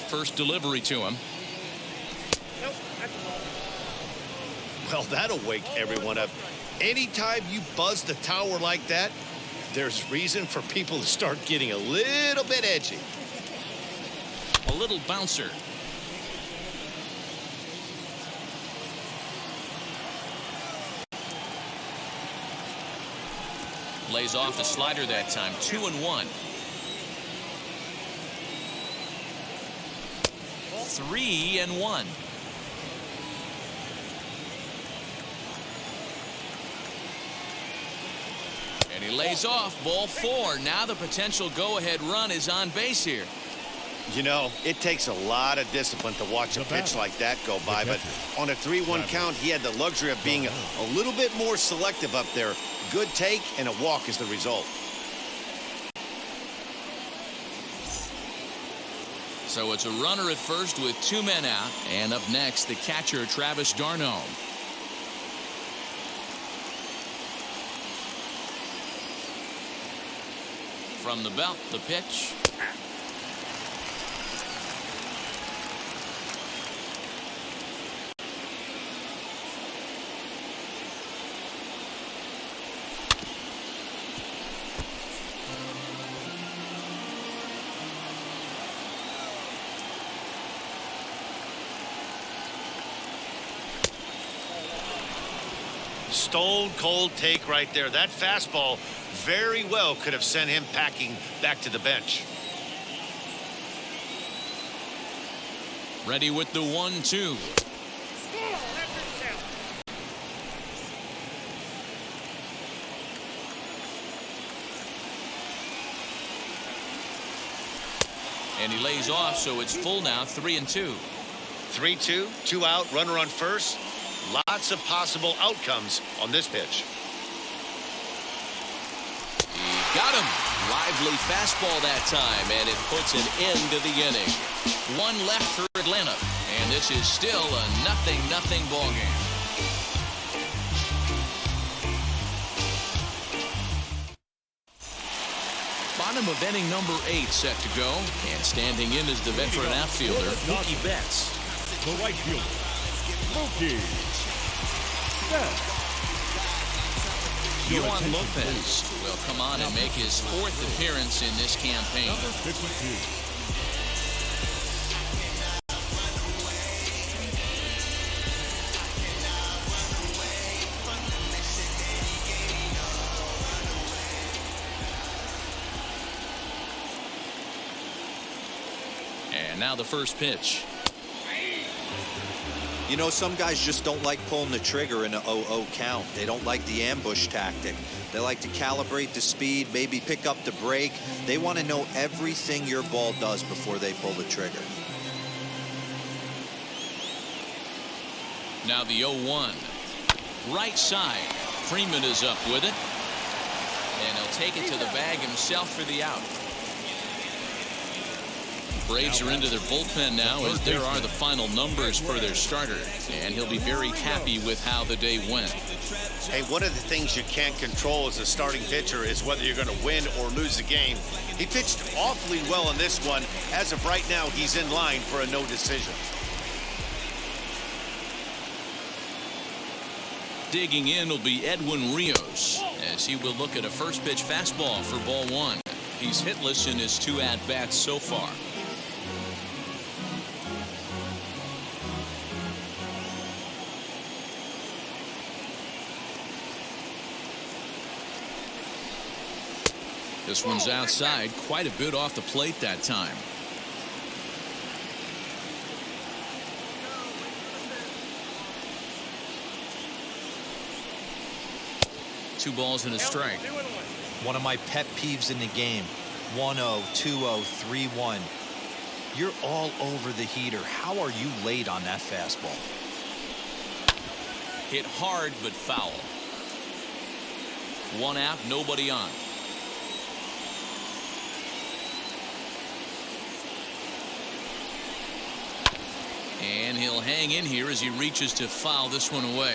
First delivery to him. Well, that'll wake everyone up. Anytime you buzz the tower like that, there's reason for people to start getting a little bit edgy. A little bouncer. Lays off the slider that time. 2-1. 3-1. And he lays off. Ball 4. Now the potential go-ahead run is on base here. You know, it takes a lot of discipline to watch a pitch like that go by, but on a 3-1 count, he had the luxury of being a little bit more selective up there. Good take and a walk is the result. So it's a runner at first with 2 men out, and up next the catcher Travis d'Arnaud. From the belt, the pitch. Stone cold take right there. That fastball very well could have sent him packing back to the bench. Ready with the 1-2. And he lays off, so it's full now. 3-2. 3-2, 2 out, runner on first. Lots of possible outcomes on this pitch. He got him. Lively fastball that time, and it puts an end to the inning. 1 left for Atlanta, and this is still a 0-0 ball game. Bottom of inning number 8 set to go, and standing in is the veteran outfielder Mookie Betts. The right fielder, Mookie. Yohan Lopez will come on and make his 4th appearance in this campaign. Number 52. Now the first pitch. You know, some guys just don't like pulling the trigger in an 0-0 count. They don't like the ambush tactic. They like to calibrate the speed, maybe pick up the break. They want to know everything your ball does before they pull the trigger. Now the 0-1. Right side. Freeman is up with it. And he'll take it to the bag himself for the out. Braves are into their bullpen now as there are the final numbers for their starter. And he'll be very happy with how the day went. Hey, one of the things you can't control as a starting pitcher is whether you're going to win or lose the game. He pitched awfully well in this one. As of right now, he's in line for a no decision. Digging in will be Edwin Rios as he will look at a first pitch fastball for ball one. He's hitless in his 2 at-bats so far. This one's outside, quite a bit off the plate that time. Two balls and a strike. One of my pet peeves in the game. 1-0, 2-0, 3-1. You're all over the heater. How are you late on that fastball? Hit hard but foul. 1 out, nobody on. And he'll hang in here as he reaches to foul this one away.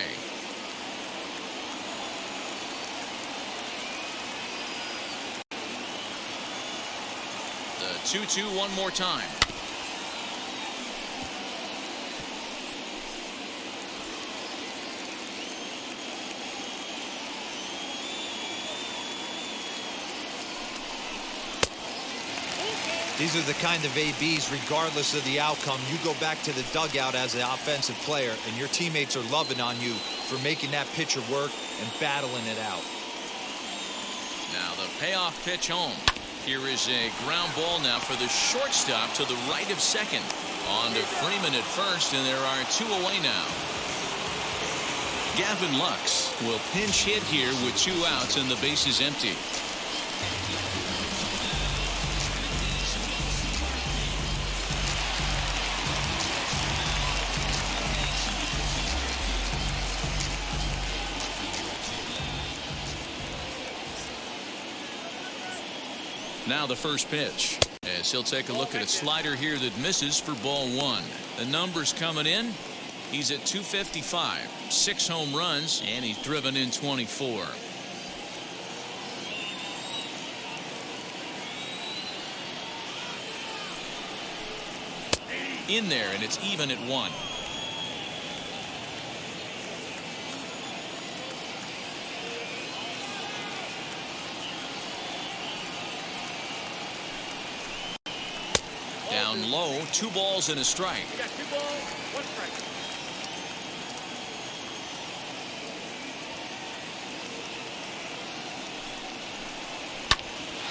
The 2-2 one more time. These are the kind of ABs, regardless of the outcome, you go back to the dugout as an offensive player, and your teammates are loving on you for making that pitcher work and battling it out. Now the payoff pitch home. Here is a ground ball now for the shortstop to the right of second. On to Freeman at first, and there are 2 away now. Gavin Lux will pinch hit here with 2 outs and the base is empty. Now the first pitch as he'll take a look at a slider here that misses for ball one. The numbers coming in. He's at 255, 6 home runs, and he's driven in 24. In there, and it's even at 1. Down low, 2 balls and a strike. You got 2 balls, 1 strike.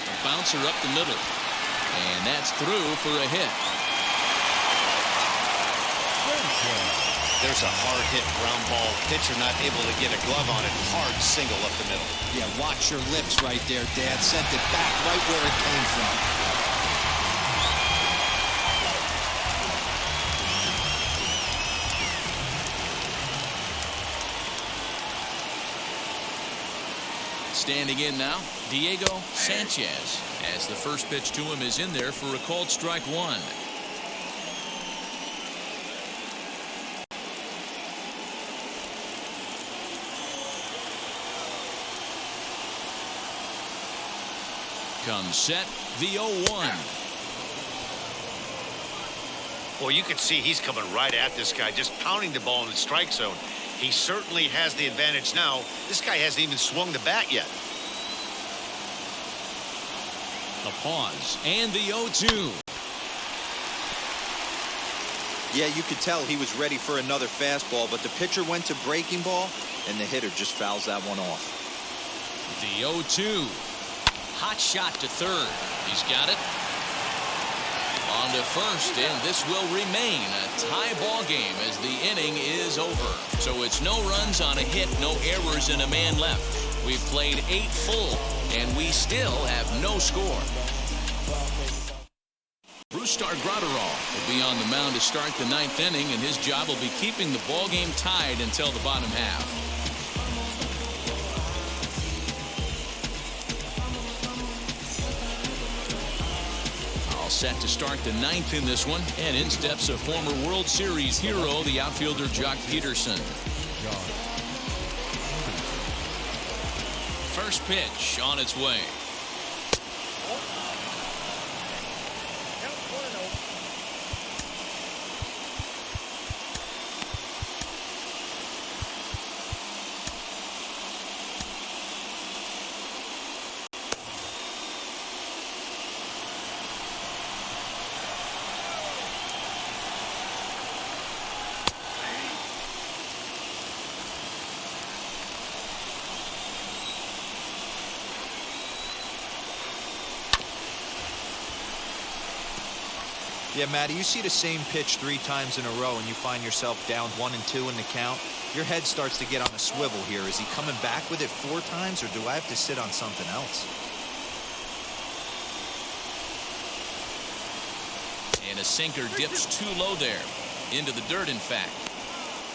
A bouncer up the middle. And that's through for a hit. There's a hard hit ground ball. Pitcher not able to get a glove on it. Hard single up the middle. Yeah, watch your lips right there, Dad. Sent it back right where it came from. Standing in now, Diego Sanchez, as the first pitch to him is in there for a called strike 1. Comes set, the 0-1. Well, you can see he's coming right at this guy, just pounding the ball in the strike zone. He certainly has the advantage now. This guy hasn't even swung the bat yet. The pause and the 0-2. Yeah, you could tell he was ready for another fastball, but the pitcher went to breaking ball, and the hitter just fouls that one off. The 0-2. Hot shot to third. He's got it. On to first, and this will remain a tie ball game as the inning is over. So it's no runs on a hit, no errors, and a man left. We've played 8 full, and we still have no score. Bruce Stargratterall will be on the mound to start the 9th inning, and his job will be keeping the ball game tied until the bottom half. All set to start the 9th in this one, and in steps a former World Series hero, the outfielder Jock Peterson. First pitch on its way. Yeah, Matty, you see the same pitch 3 times in a row and you find yourself down 1 and 2 in the count. Your head starts to get on a swivel here. Is he coming back with it 4 times, or do I have to sit on something else? And a sinker dips too low there. Into the dirt, in fact.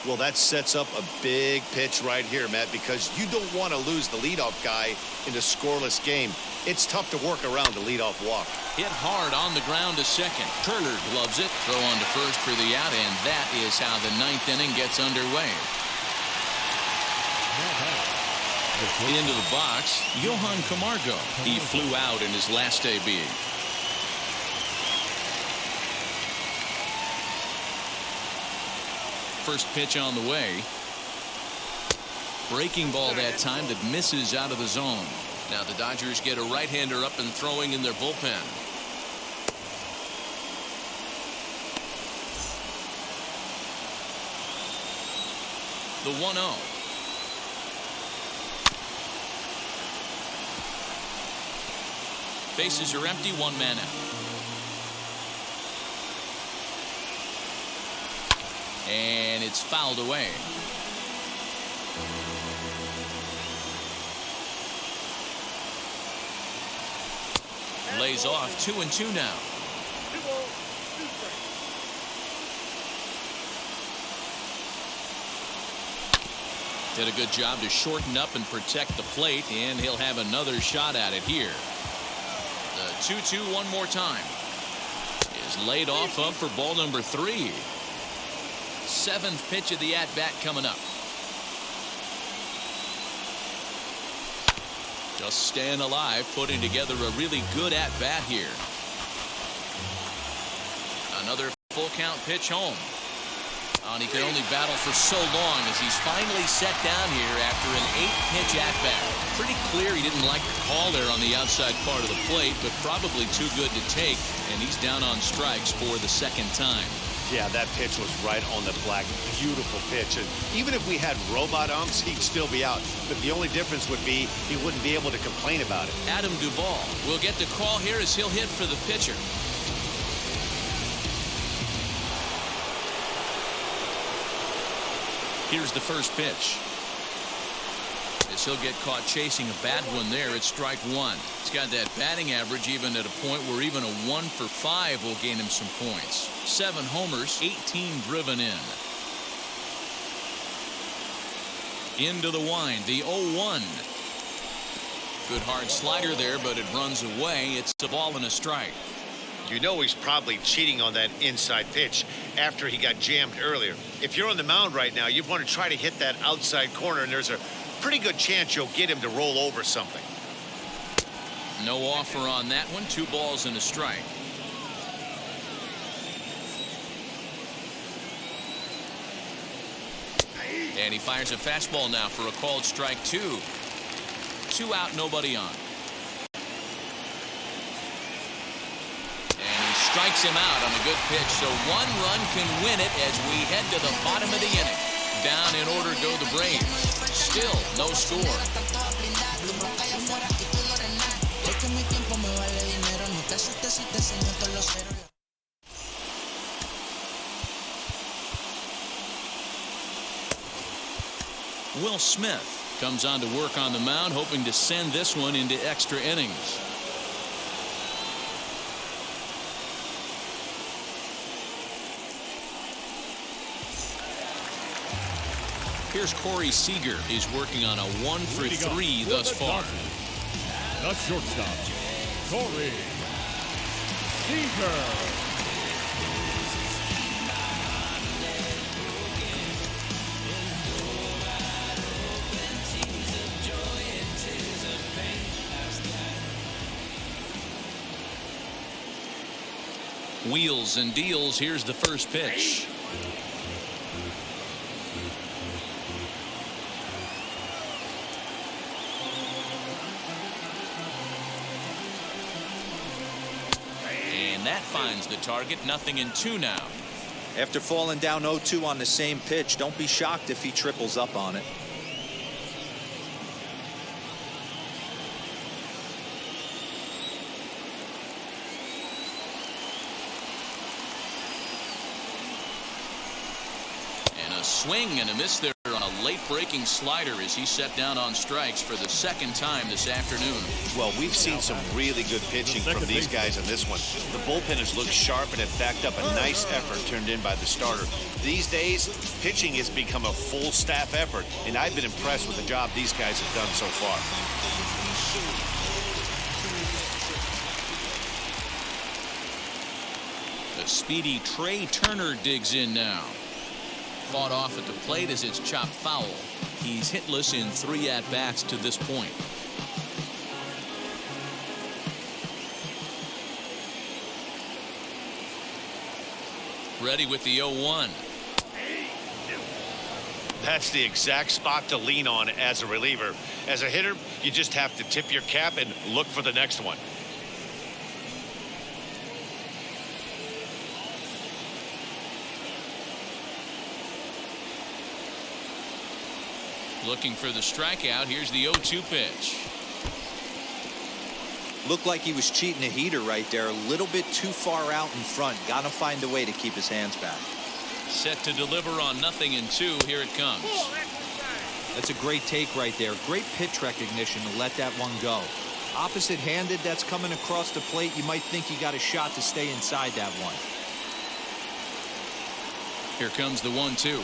Well, that sets up a big pitch right here, Matt, because you don't want to lose the leadoff guy in a scoreless game. It's tough to work around the leadoff walk. Hit hard on the ground to second. Turner gloves it. Throw on to first for the out, and that is how the 9th inning gets underway. Into the box, Johan Camargo. He flew out in his last AB. First pitch on the way. Breaking ball that time that misses out of the zone. Now the Dodgers get a right-hander up and throwing in their bullpen. The 1-0. Bases are empty, 1 man out. And it's fouled away. Lays off 2-2 now. 2 balls, 2 strikes. Did a good job to shorten up and protect the plate, and he'll have another shot at it here. The 2-2 one more time. Is laid off up for ball number 3. 7th pitch of the at-bat coming up. Just staying alive, putting together a really good at-bat here. Another full count pitch home. And he could only battle for so long as he's finally set down here after an 8-pitch at-bat. Pretty clear he didn't like the call there on the outside part of the plate, but probably too good to take, and he's down on strikes for the 2nd time. Yeah, that pitch was right on the black. Beautiful pitch. And even if we had robot umps, he'd still be out. But the only difference would be he wouldn't be able to complain about it. Adam Duvall will get the call here as he'll hit for the pitcher. Here's the first pitch. As he'll get caught chasing a bad one there, it's strike 1. He's got that batting average even at a point where even a 1 for 5 will gain him some points. 7 homers, 18 driven in. Into the wind, the 0-1. Good hard slider there, but it runs away. It's a ball and a strike. You know he's probably cheating on that inside pitch after he got jammed earlier. If you're on the mound right now, you want to try to hit that outside corner, and there's a pretty good chance you'll get him to roll over something. No offer on that one. 2 balls and a strike. And he fires a fastball now for a called strike 2. 2 out, nobody on. And he strikes him out on a good pitch, so 1 run can win it as we head to the bottom of the inning. Down in order go the Braves. Still no score. Will Smith comes on to work on the mound, hoping to send this one into extra innings. Here's Corey Seager. He's working on a 1-for-3 thus far. The shortstop, Corey Seager. Wheels and deals. Here's the first pitch. And that finds the target. 0-2 now. After falling down 0-2 on the same pitch, don't be shocked if he triples up on it. Swing and a miss there on a late breaking slider as he set down on strikes for the second time this afternoon. Well, we've seen some really good pitching from these guys in this one. The bullpen has looked sharp and have backed up a nice effort turned in by the starter. These days, pitching has become a full staff effort, and I've been impressed with the job these guys have done so far. The speedy Trey Turner digs in now. Fought off at the plate as it's chopped foul. He's hitless in 3 at-bats to this point. Ready with the 0-1. That's the exact spot to lean on as a reliever. As a hitter, you just have to tip your cap and look for the next one. Looking for the strikeout. Here's the 0-2 pitch. Looked like he was cheating a heater right there. A little bit too far out in front. Gotta find a way to keep his hands back. Set to deliver on 0-2. Here it comes. That's a great take right there. Great pitch recognition to let that one go. Opposite-handed, that's coming across the plate. You might think he got a shot to stay inside that one. Here comes the 1-2.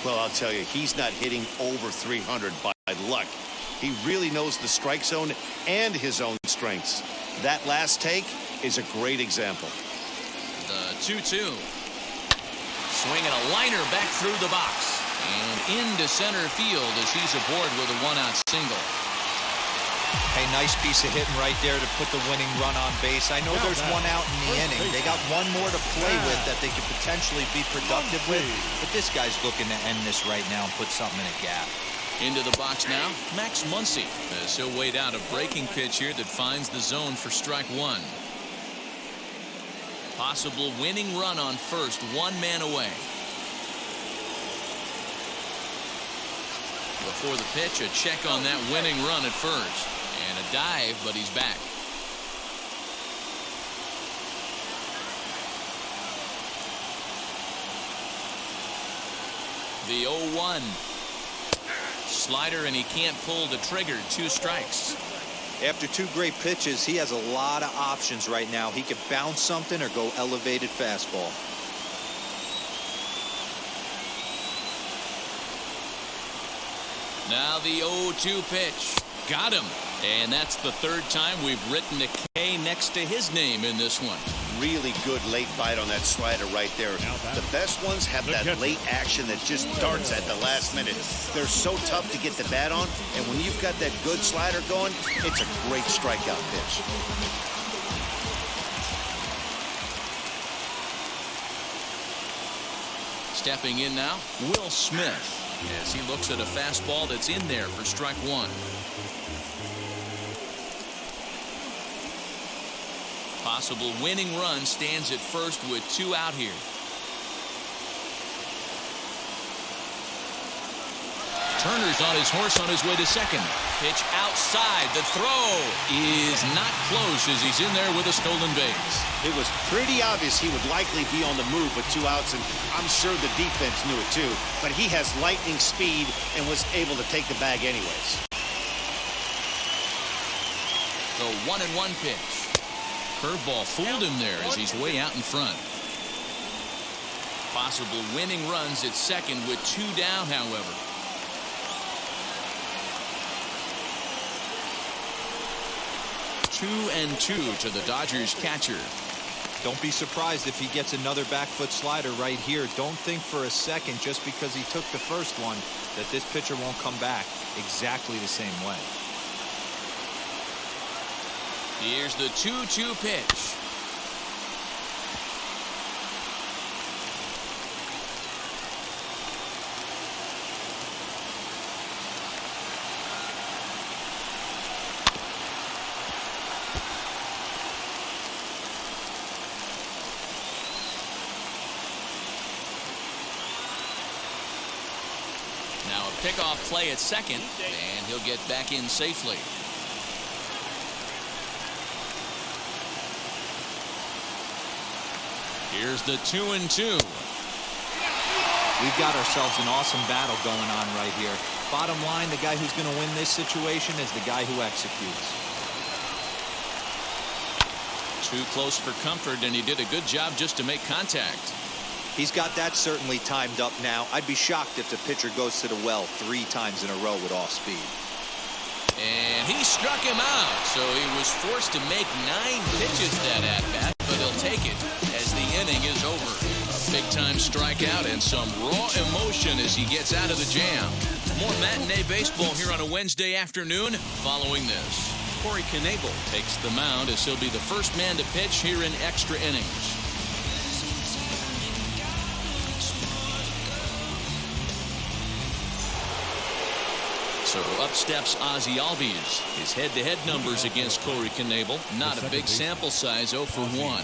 Well, I'll tell you, he's not hitting over 300 by luck. He really knows the strike zone and his own strengths. That last take is a great example. The 2-2. Swinging a liner back through the box. And into center field as he's aboard with a 1-out single. Hey, nice piece of hitting right there to put the winning run on base. I know there's 1 out in the inning. They got 1 more to play with that they could potentially be productive with. But this guy's looking to end this right now and put something in a gap. Into the box now, Max Muncy. As he'll wait out a breaking pitch here that finds the zone for strike 1. Possible winning run on first, 1 man away. Before the pitch, a check on that winning run at first. And a dive, but he's back. The 0-1. Slider, and he can't pull the trigger. 2 strikes. After 2 great pitches, he has a lot of options right now. He could bounce something or go elevated fastball. Now the 0-2 pitch. Got him. And that's the 3rd time we've written a K next to his name in this one. Really good late bite on that slider right there. The best ones have that late action that just darts at the last minute. They're so tough to get the bat on, and when you've got that good slider going, it's a great strikeout pitch. Stepping in now, Will Smith, as he looks at a fastball that's in there for strike 1. Possible winning run stands at first with 2 out here. Turner's on his horse on his way to second. Pitch outside. The throw is not close as he's in there with a stolen base. It was pretty obvious he would likely be on the move with 2 outs, and I'm sure the defense knew it too. But he has lightning speed and was able to take the bag anyways. The 1-1 pitch. Curveball fooled him there as he's way out in front. Possible winning runs at second with 2 down, however. 2-2 to the Dodgers catcher. Don't be surprised if he gets another back foot slider right here. Don't think for a second, just because he took the first one, that this pitcher won't come back exactly the same way. Here's the 2-2 pitch. Now a pickoff play at second, and he'll get back in safely. Here's the 2-2. We've got ourselves an awesome battle going on right here. Bottom line, the guy who's going to win this situation is the guy who executes. Too close for comfort, and he did a good job just to make contact. He's got that certainly timed up now. I'd be shocked if the pitcher goes to the well 3 times in a row with off speed. And he struck him out, so he was forced to make 9 pitches that at-bat, but he'll take it as the inning is over. A big-time strikeout and some raw emotion as he gets out of the jam. More matinee baseball here on a Wednesday afternoon following this. Corey Knebel takes the mound as he'll be the first man to pitch here in extra innings. So up steps Ozzie Albies. His head-to-head numbers against Corey Knebel. Not a big sample size, 0 for 1.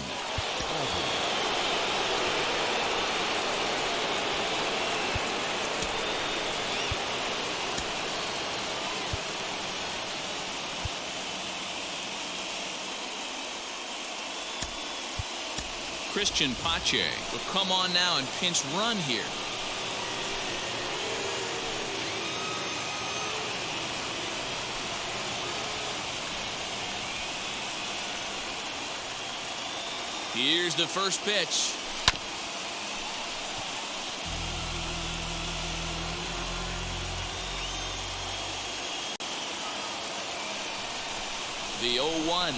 Christian Pache will come on now and pinch run here. Here's the first pitch. The 0-1.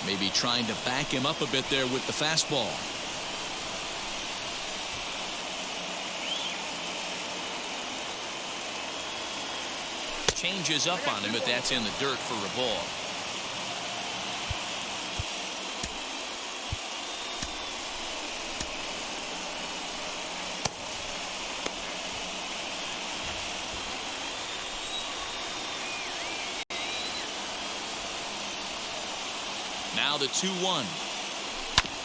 Maybe trying to back him up a bit there with the fastball. Changes up on him, but that's in the dirt for a ball. Now the 2-1.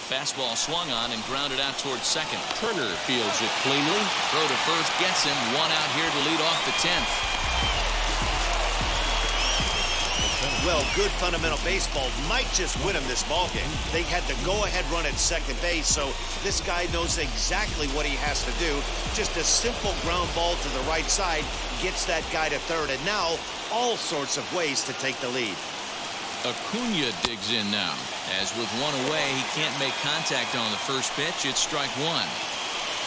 Fastball swung on and grounded out towards second. Turner fields it cleanly. Throw to first gets him. 1 out here to lead off the 10th. Well, good fundamental baseball might just win him this ballgame. They had the go-ahead run at second base, so this guy knows exactly what he has to do. Just a simple ground ball to the right side gets that guy to third, and now all sorts of ways to take the lead. Acuna digs in now. As with 1 away, he can't make contact on the first pitch. It's strike 1.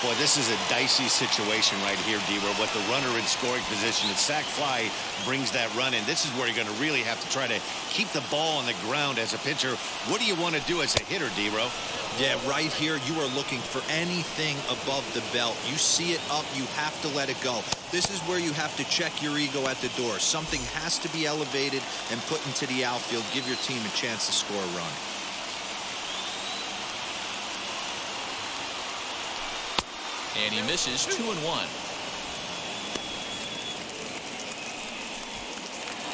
Boy, this is a dicey situation right here, D-Row. But the runner in scoring position, the sac fly brings that run in. This is where you're going to really have to try to keep the ball on the ground as a pitcher. What do you want to do as a hitter, D-Row? Yeah, right here, you are looking for anything above the belt. You see it up, you have to let it go. This is where you have to check your ego at the door. Something has to be elevated and put into the outfield. Give your team a chance to score a run. And he misses 2-1.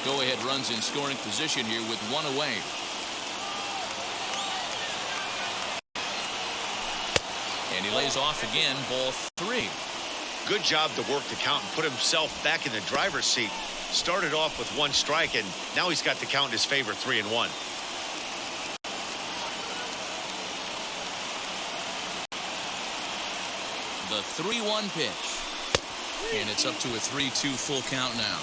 Go-ahead runs in scoring position here with 1 away. And he lays off again, ball 3. Good job to work the count and put himself back in the driver's seat. Started off with 1 strike, and now he's got the count in his favor, 3-1. The 3-1 pitch. And it's up to a 3-2 full count now.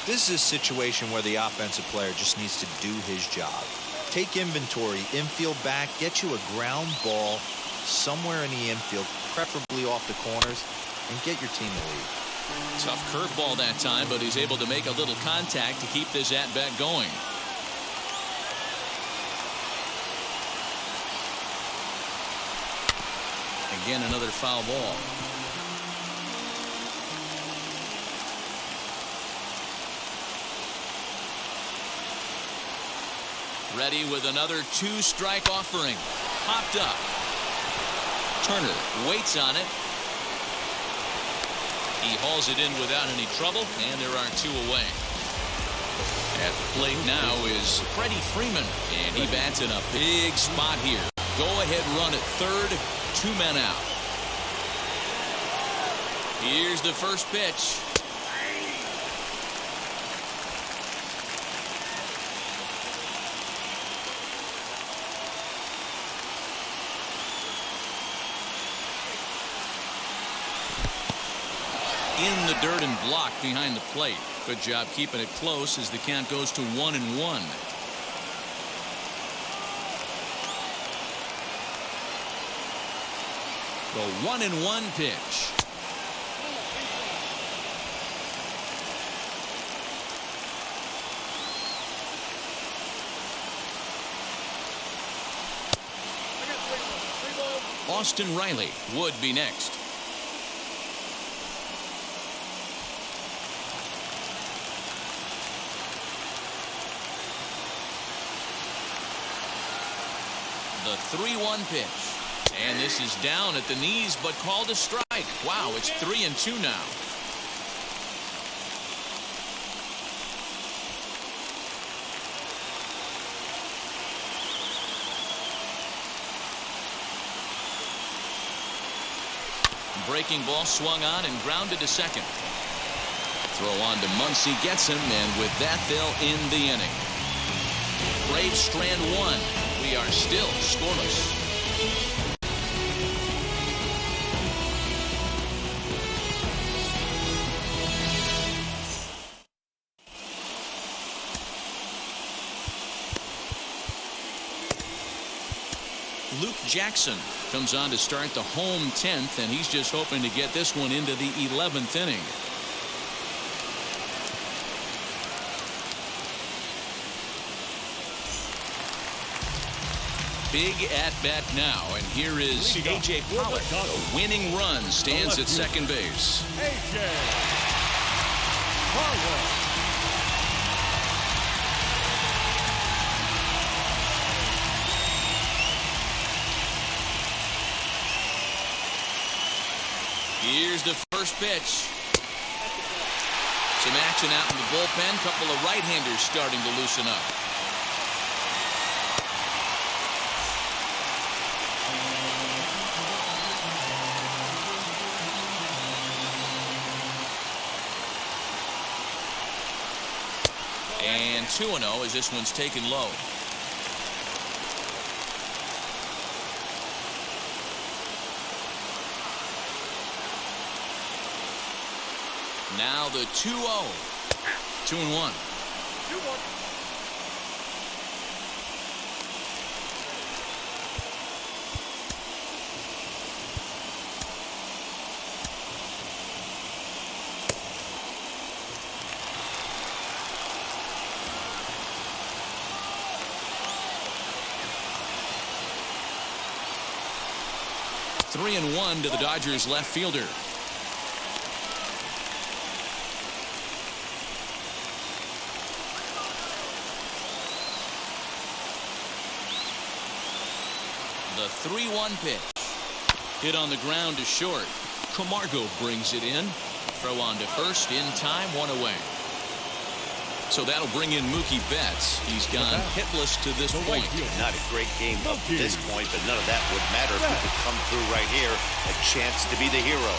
This is a situation where the offensive player just needs to do his job. Take inventory, infield back, get you a ground ball somewhere in the infield, preferably off the corners, and get your team the lead. Tough curveball that time, but he's able to make a little contact to keep this at-bat going. Again, another foul ball. Ready with another 2-strike offering. Popped up. Turner waits on it. He hauls it in without any trouble, and there are 2 away. At the plate now is Freddie Freeman, and he bats in a big spot here. Go-ahead run at third, 2 men out. Here's the first pitch. In the dirt and blocked behind the plate. Good job keeping it close as the count goes to 1-1. The 1-1 pitch. Austin Riley would be next. The 3-1 pitch. And this is down at the knees, but called a strike. Wow, it's 3-2 now. Breaking ball swung on and grounded to second. Throw on to Muncy, gets him, and with that, they'll end the inning. Braves strand 1. We are still scoreless. Luke Jackson comes on to start the home 10th, and he's just hoping to get this one into the 11th inning. Big at-bat now, and here is A.J. Pollock. The winning run stands at second base. A.J. Pollock. Here's the first pitch. Some action out in the bullpen. Couple of right-handers starting to loosen up. And 2-0 as this one's taken low. Now the 2-0. 2-1. 2-1. Three and 1 to the Dodgers left fielder. The 3-1 pitch. Hit on the ground to short. Camargo brings it in. Throw on to first in time, 1 away. So that'll bring in Mookie Betts. He's gone hitless to this point. Not a great game up to this point, but none of that would matter if he could come through right here. A chance to be the hero.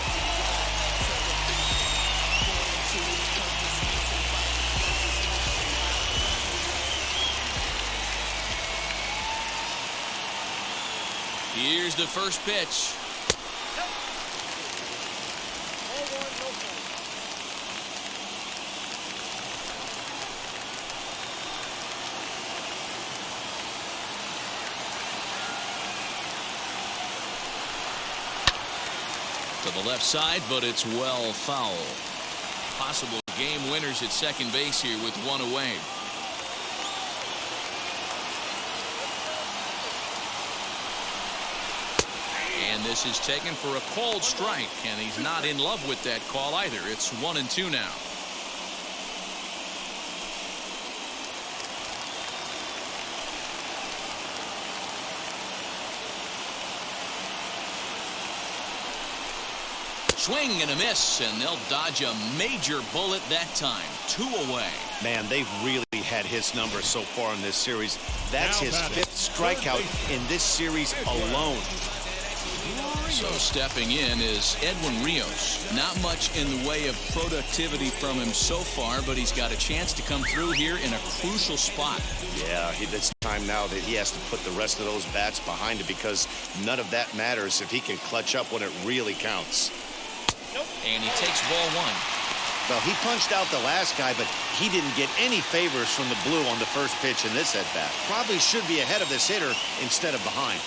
Here's the first pitch. Ball one, no strike. To the left side, but it's well foul. Possible game winners at second base here with one away. And this is taken for a called strike, and he's not in love with that call either. It's 1-2 now. Swing and a miss, and they'll dodge a major bullet that time. 2 away. Man, they've really had his number so far in this series. That's his 5th strikeout in this series alone. So stepping in is Edwin Rios. Not much in the way of productivity from him so far, but he's got a chance to come through here in a crucial spot. Yeah, it's time now that he has to put the rest of those bats behind it, because none of that matters if he can clutch up when it really counts. And he takes ball one. Well, he punched out the last guy, but he didn't get any favors from the blue on the first pitch in this at-bat. Probably should be ahead of this hitter instead of behind.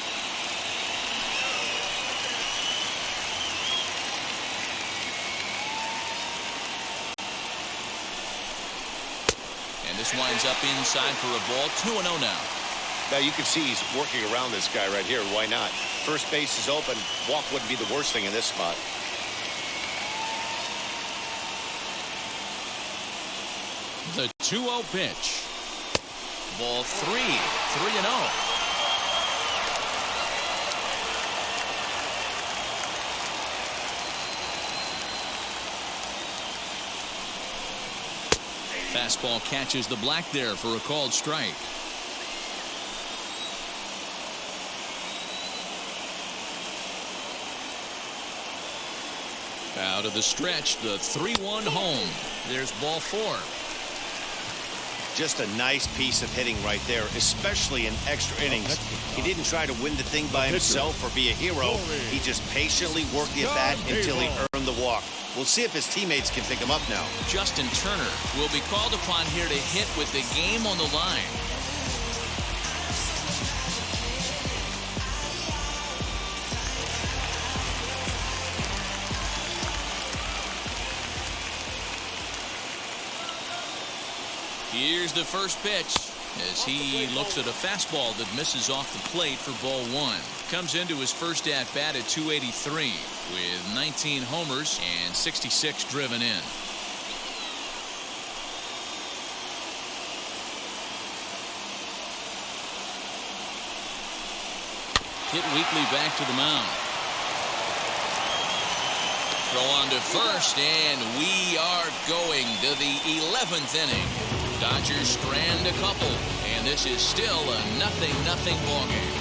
And this winds up inside for a ball. 2-0 now. Now you can see he's working around this guy right here. Why not? First base is open. Walk wouldn't be the worst thing in this spot. The 2-0 pitch. Ball 3. 3-0. Fastball catches the black there for a called strike. Out of the stretch, the 3-1 home. There's ball 4. Just a nice piece of hitting right there, especially in extra innings. He didn't try to win the thing by himself or be a hero. He just patiently worked the at-bat until he earned the walk. We'll see if his teammates can pick him up now. Justin Turner will be called upon here to hit with the game on the line. Here's the first pitch as he looks at a fastball that misses off the plate for ball 1. Comes into his first at bat at 283 with 19 homers and 66 driven in. Hit weakly back to the mound. Throw on to first, and we are going to the 11th inning. Dodgers strand a couple, and this is still a 0-0 ball game.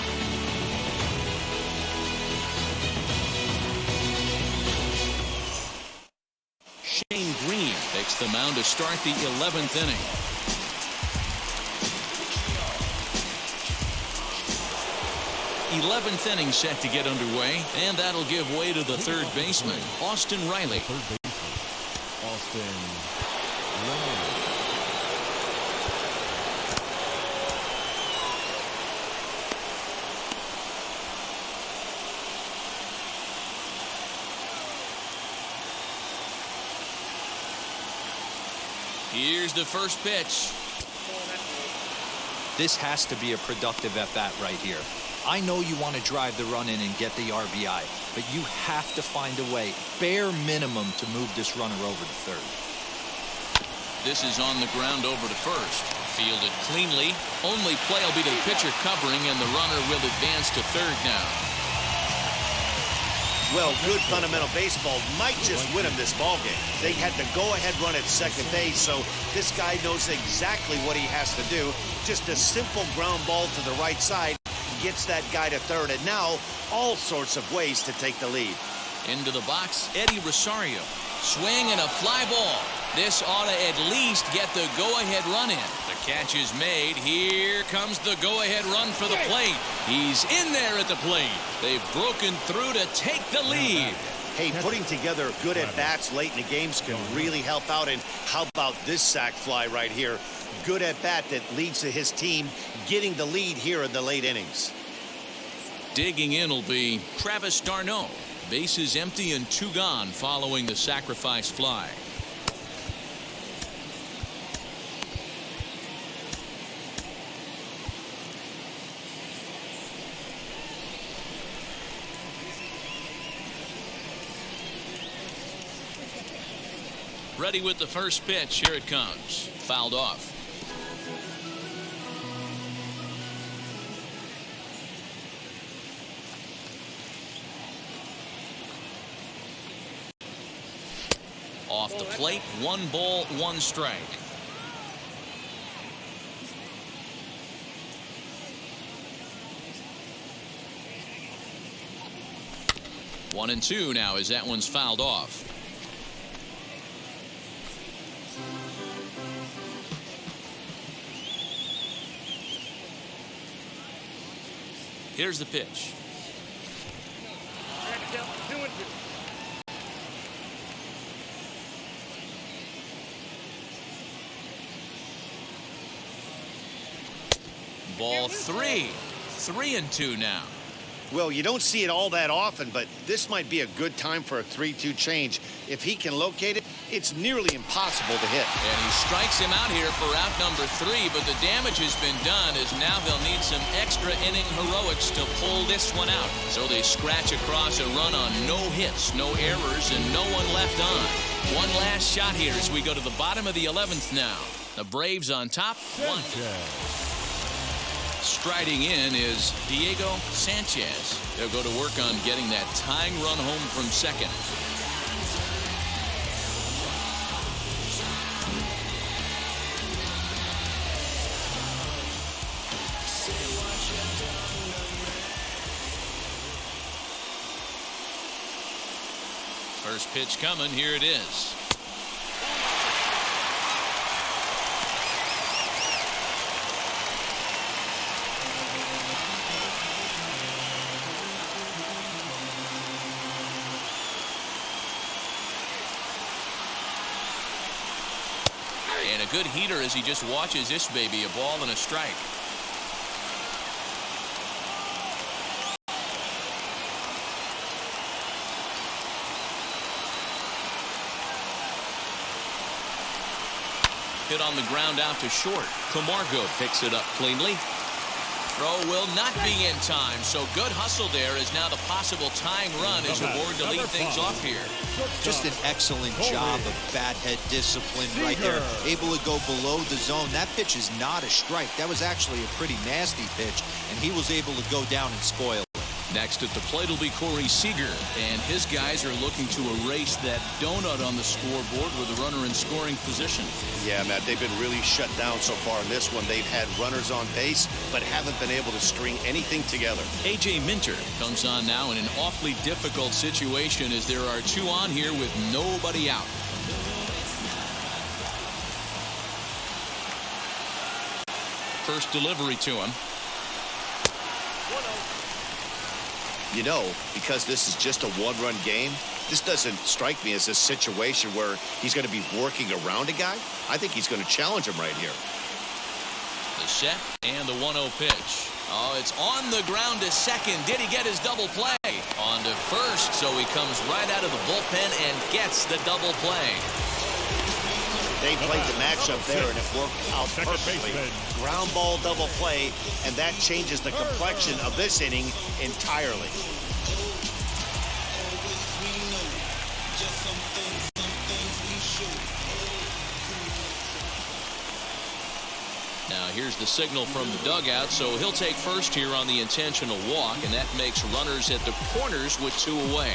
Shane Green takes the mound to start the 11th inning. '11th inning set to get underway, and that'll give way to the third baseman, Austin Riley. Austin Riley. Here's the first pitch. This has to be a productive at-bat right here. I know you want to drive the run in and get the RBI, but you have to find a way, bare minimum, to move this runner over to third. This is on the ground over to first. Fielded cleanly. Only play will be to the pitcher covering, and the runner will advance to third now. Well, good fundamental baseball might just win him this ballgame. They had the go-ahead run at second base, so this guy knows exactly what he has to do. Just a simple ground ball to the right side gets that guy to third, and now all sorts of ways to take the lead. Into the box, Eddie Rosario. Swing and a fly ball. This ought to at least get the go-ahead run in. The Catch is made. Here comes the go-ahead run for the plate. He's in there at the plate. They've broken through to take the lead. Hey, putting together good at-bats late in the games can really help out. And how about this sac fly right here? Good at-bat that leads to his team getting the lead here in the late innings. Digging in will be Travis d'Arnaud. Bases empty and 2 gone following the sacrifice fly. Ready with the first pitch. Here it comes. Fouled off. Off the plate, 1 ball, 1 strike. One and 2 now as that one's fouled off. Here's the pitch. 2 and 2. Ball 3. 3 and 2 now. Well, you don't see it all that often, but this might be a good time for a 3-2 change. If he can locate it, it's nearly impossible to hit. And he strikes him out here for out number 3, but the damage has been done as now they'll need some extra inning heroics to pull this one out. So they scratch across a run on no hits, no errors, and no one left on. One last shot here as we go to the bottom of the 11th now. The Braves on top. 1. Striding in is Diego Sanchez. They'll go to work on getting that tying run home from second. First pitch coming. Here it is. And a good heater as he just watches this baby. A ball and a strike. Hit on the ground out to short. Camargo picks it up cleanly. Throw will not be in time, so good hustle there as now the possible tying run is aboard to lead things off here. Just an excellent job of bat head discipline right there. Able to go below the zone. That pitch is not a strike. That was actually a pretty nasty pitch, and he was able to go down and spoil it. Next at the plate will be Corey Seager, and his guys are looking to erase that donut on the scoreboard with a runner in scoring position. Yeah, Matt, they've been really shut down so far in this one. They've had runners on base, but haven't been able to string anything together. A.J. Minter comes on now in an awfully difficult situation as there are 2 on here with nobody out. First delivery to him. You know, because this is just a 1-run game, this doesn't strike me as a situation where he's going to be working around a guy. I think he's going to challenge him right here. The set and the 1-0 pitch. Oh, it's on the ground to second. Did he get his double play? On to first, so he comes right out of the bullpen and gets the double play. They played the matchup there, and it worked out perfectly. Ground ball double play, and that changes the complexion of this inning entirely. Now here's the signal from the dugout, so he'll take first here on the intentional walk, and that makes runners at the corners with 2 away.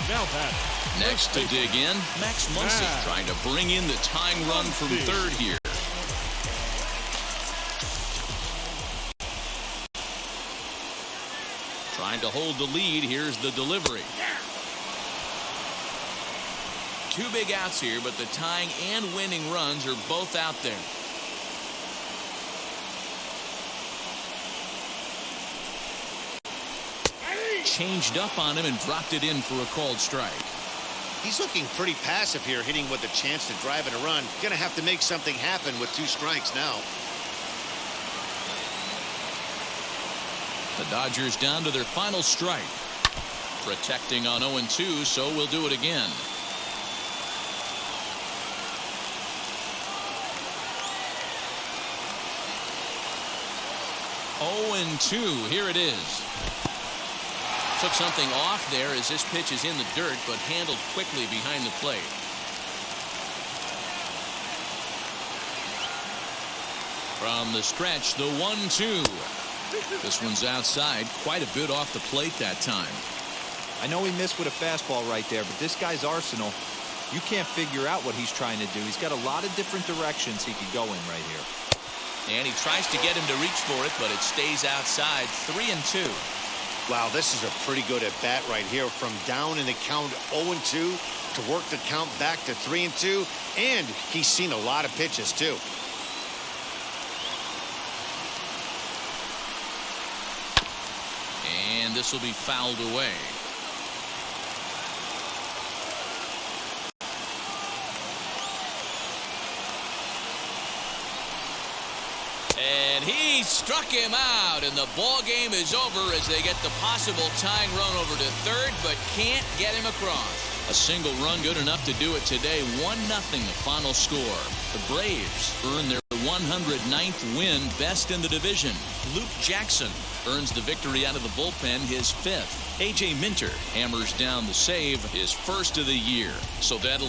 Now that. Next to dig in, Max Muncy trying to bring in the tying run from third here. Trying to hold the lead. Here's the delivery. 2 big outs here, but the tying and winning runs are both out there. changed up on him and dropped it in for a called strike. He's looking pretty passive here, hitting with a chance to drive in a run. Gonna have to make something happen with 2 strikes now. The Dodgers down to their final strike. Protecting on 0-2, so we'll do it again. And 2. Here it is. Took something off there as this pitch is in the dirt, but handled quickly behind the plate. From the stretch, the 1-2. This one's outside, quite a bit off the plate that time. I know he missed with a fastball right there, but this guy's arsenal, you can't figure out what he's trying to do. He's got a lot of different directions he could go in right here. And he tries to get him to reach for it, but it stays outside. 3-2. Wow, this is a pretty good at bat right here. From down in the count 0-2 to work the count back to 3-2. And he's seen a lot of pitches too. And this will be fouled away. And he struck him out, and the ball game is over as they get the possible tying run over to third, but can't get him across. A single run good enough to do it today. 1-0 the final score. The Braves earn their 109th win, best in the division. Luke Jackson earns the victory out of the bullpen, his 5th. A.J. Minter hammers down the save, his first of the year. So that'll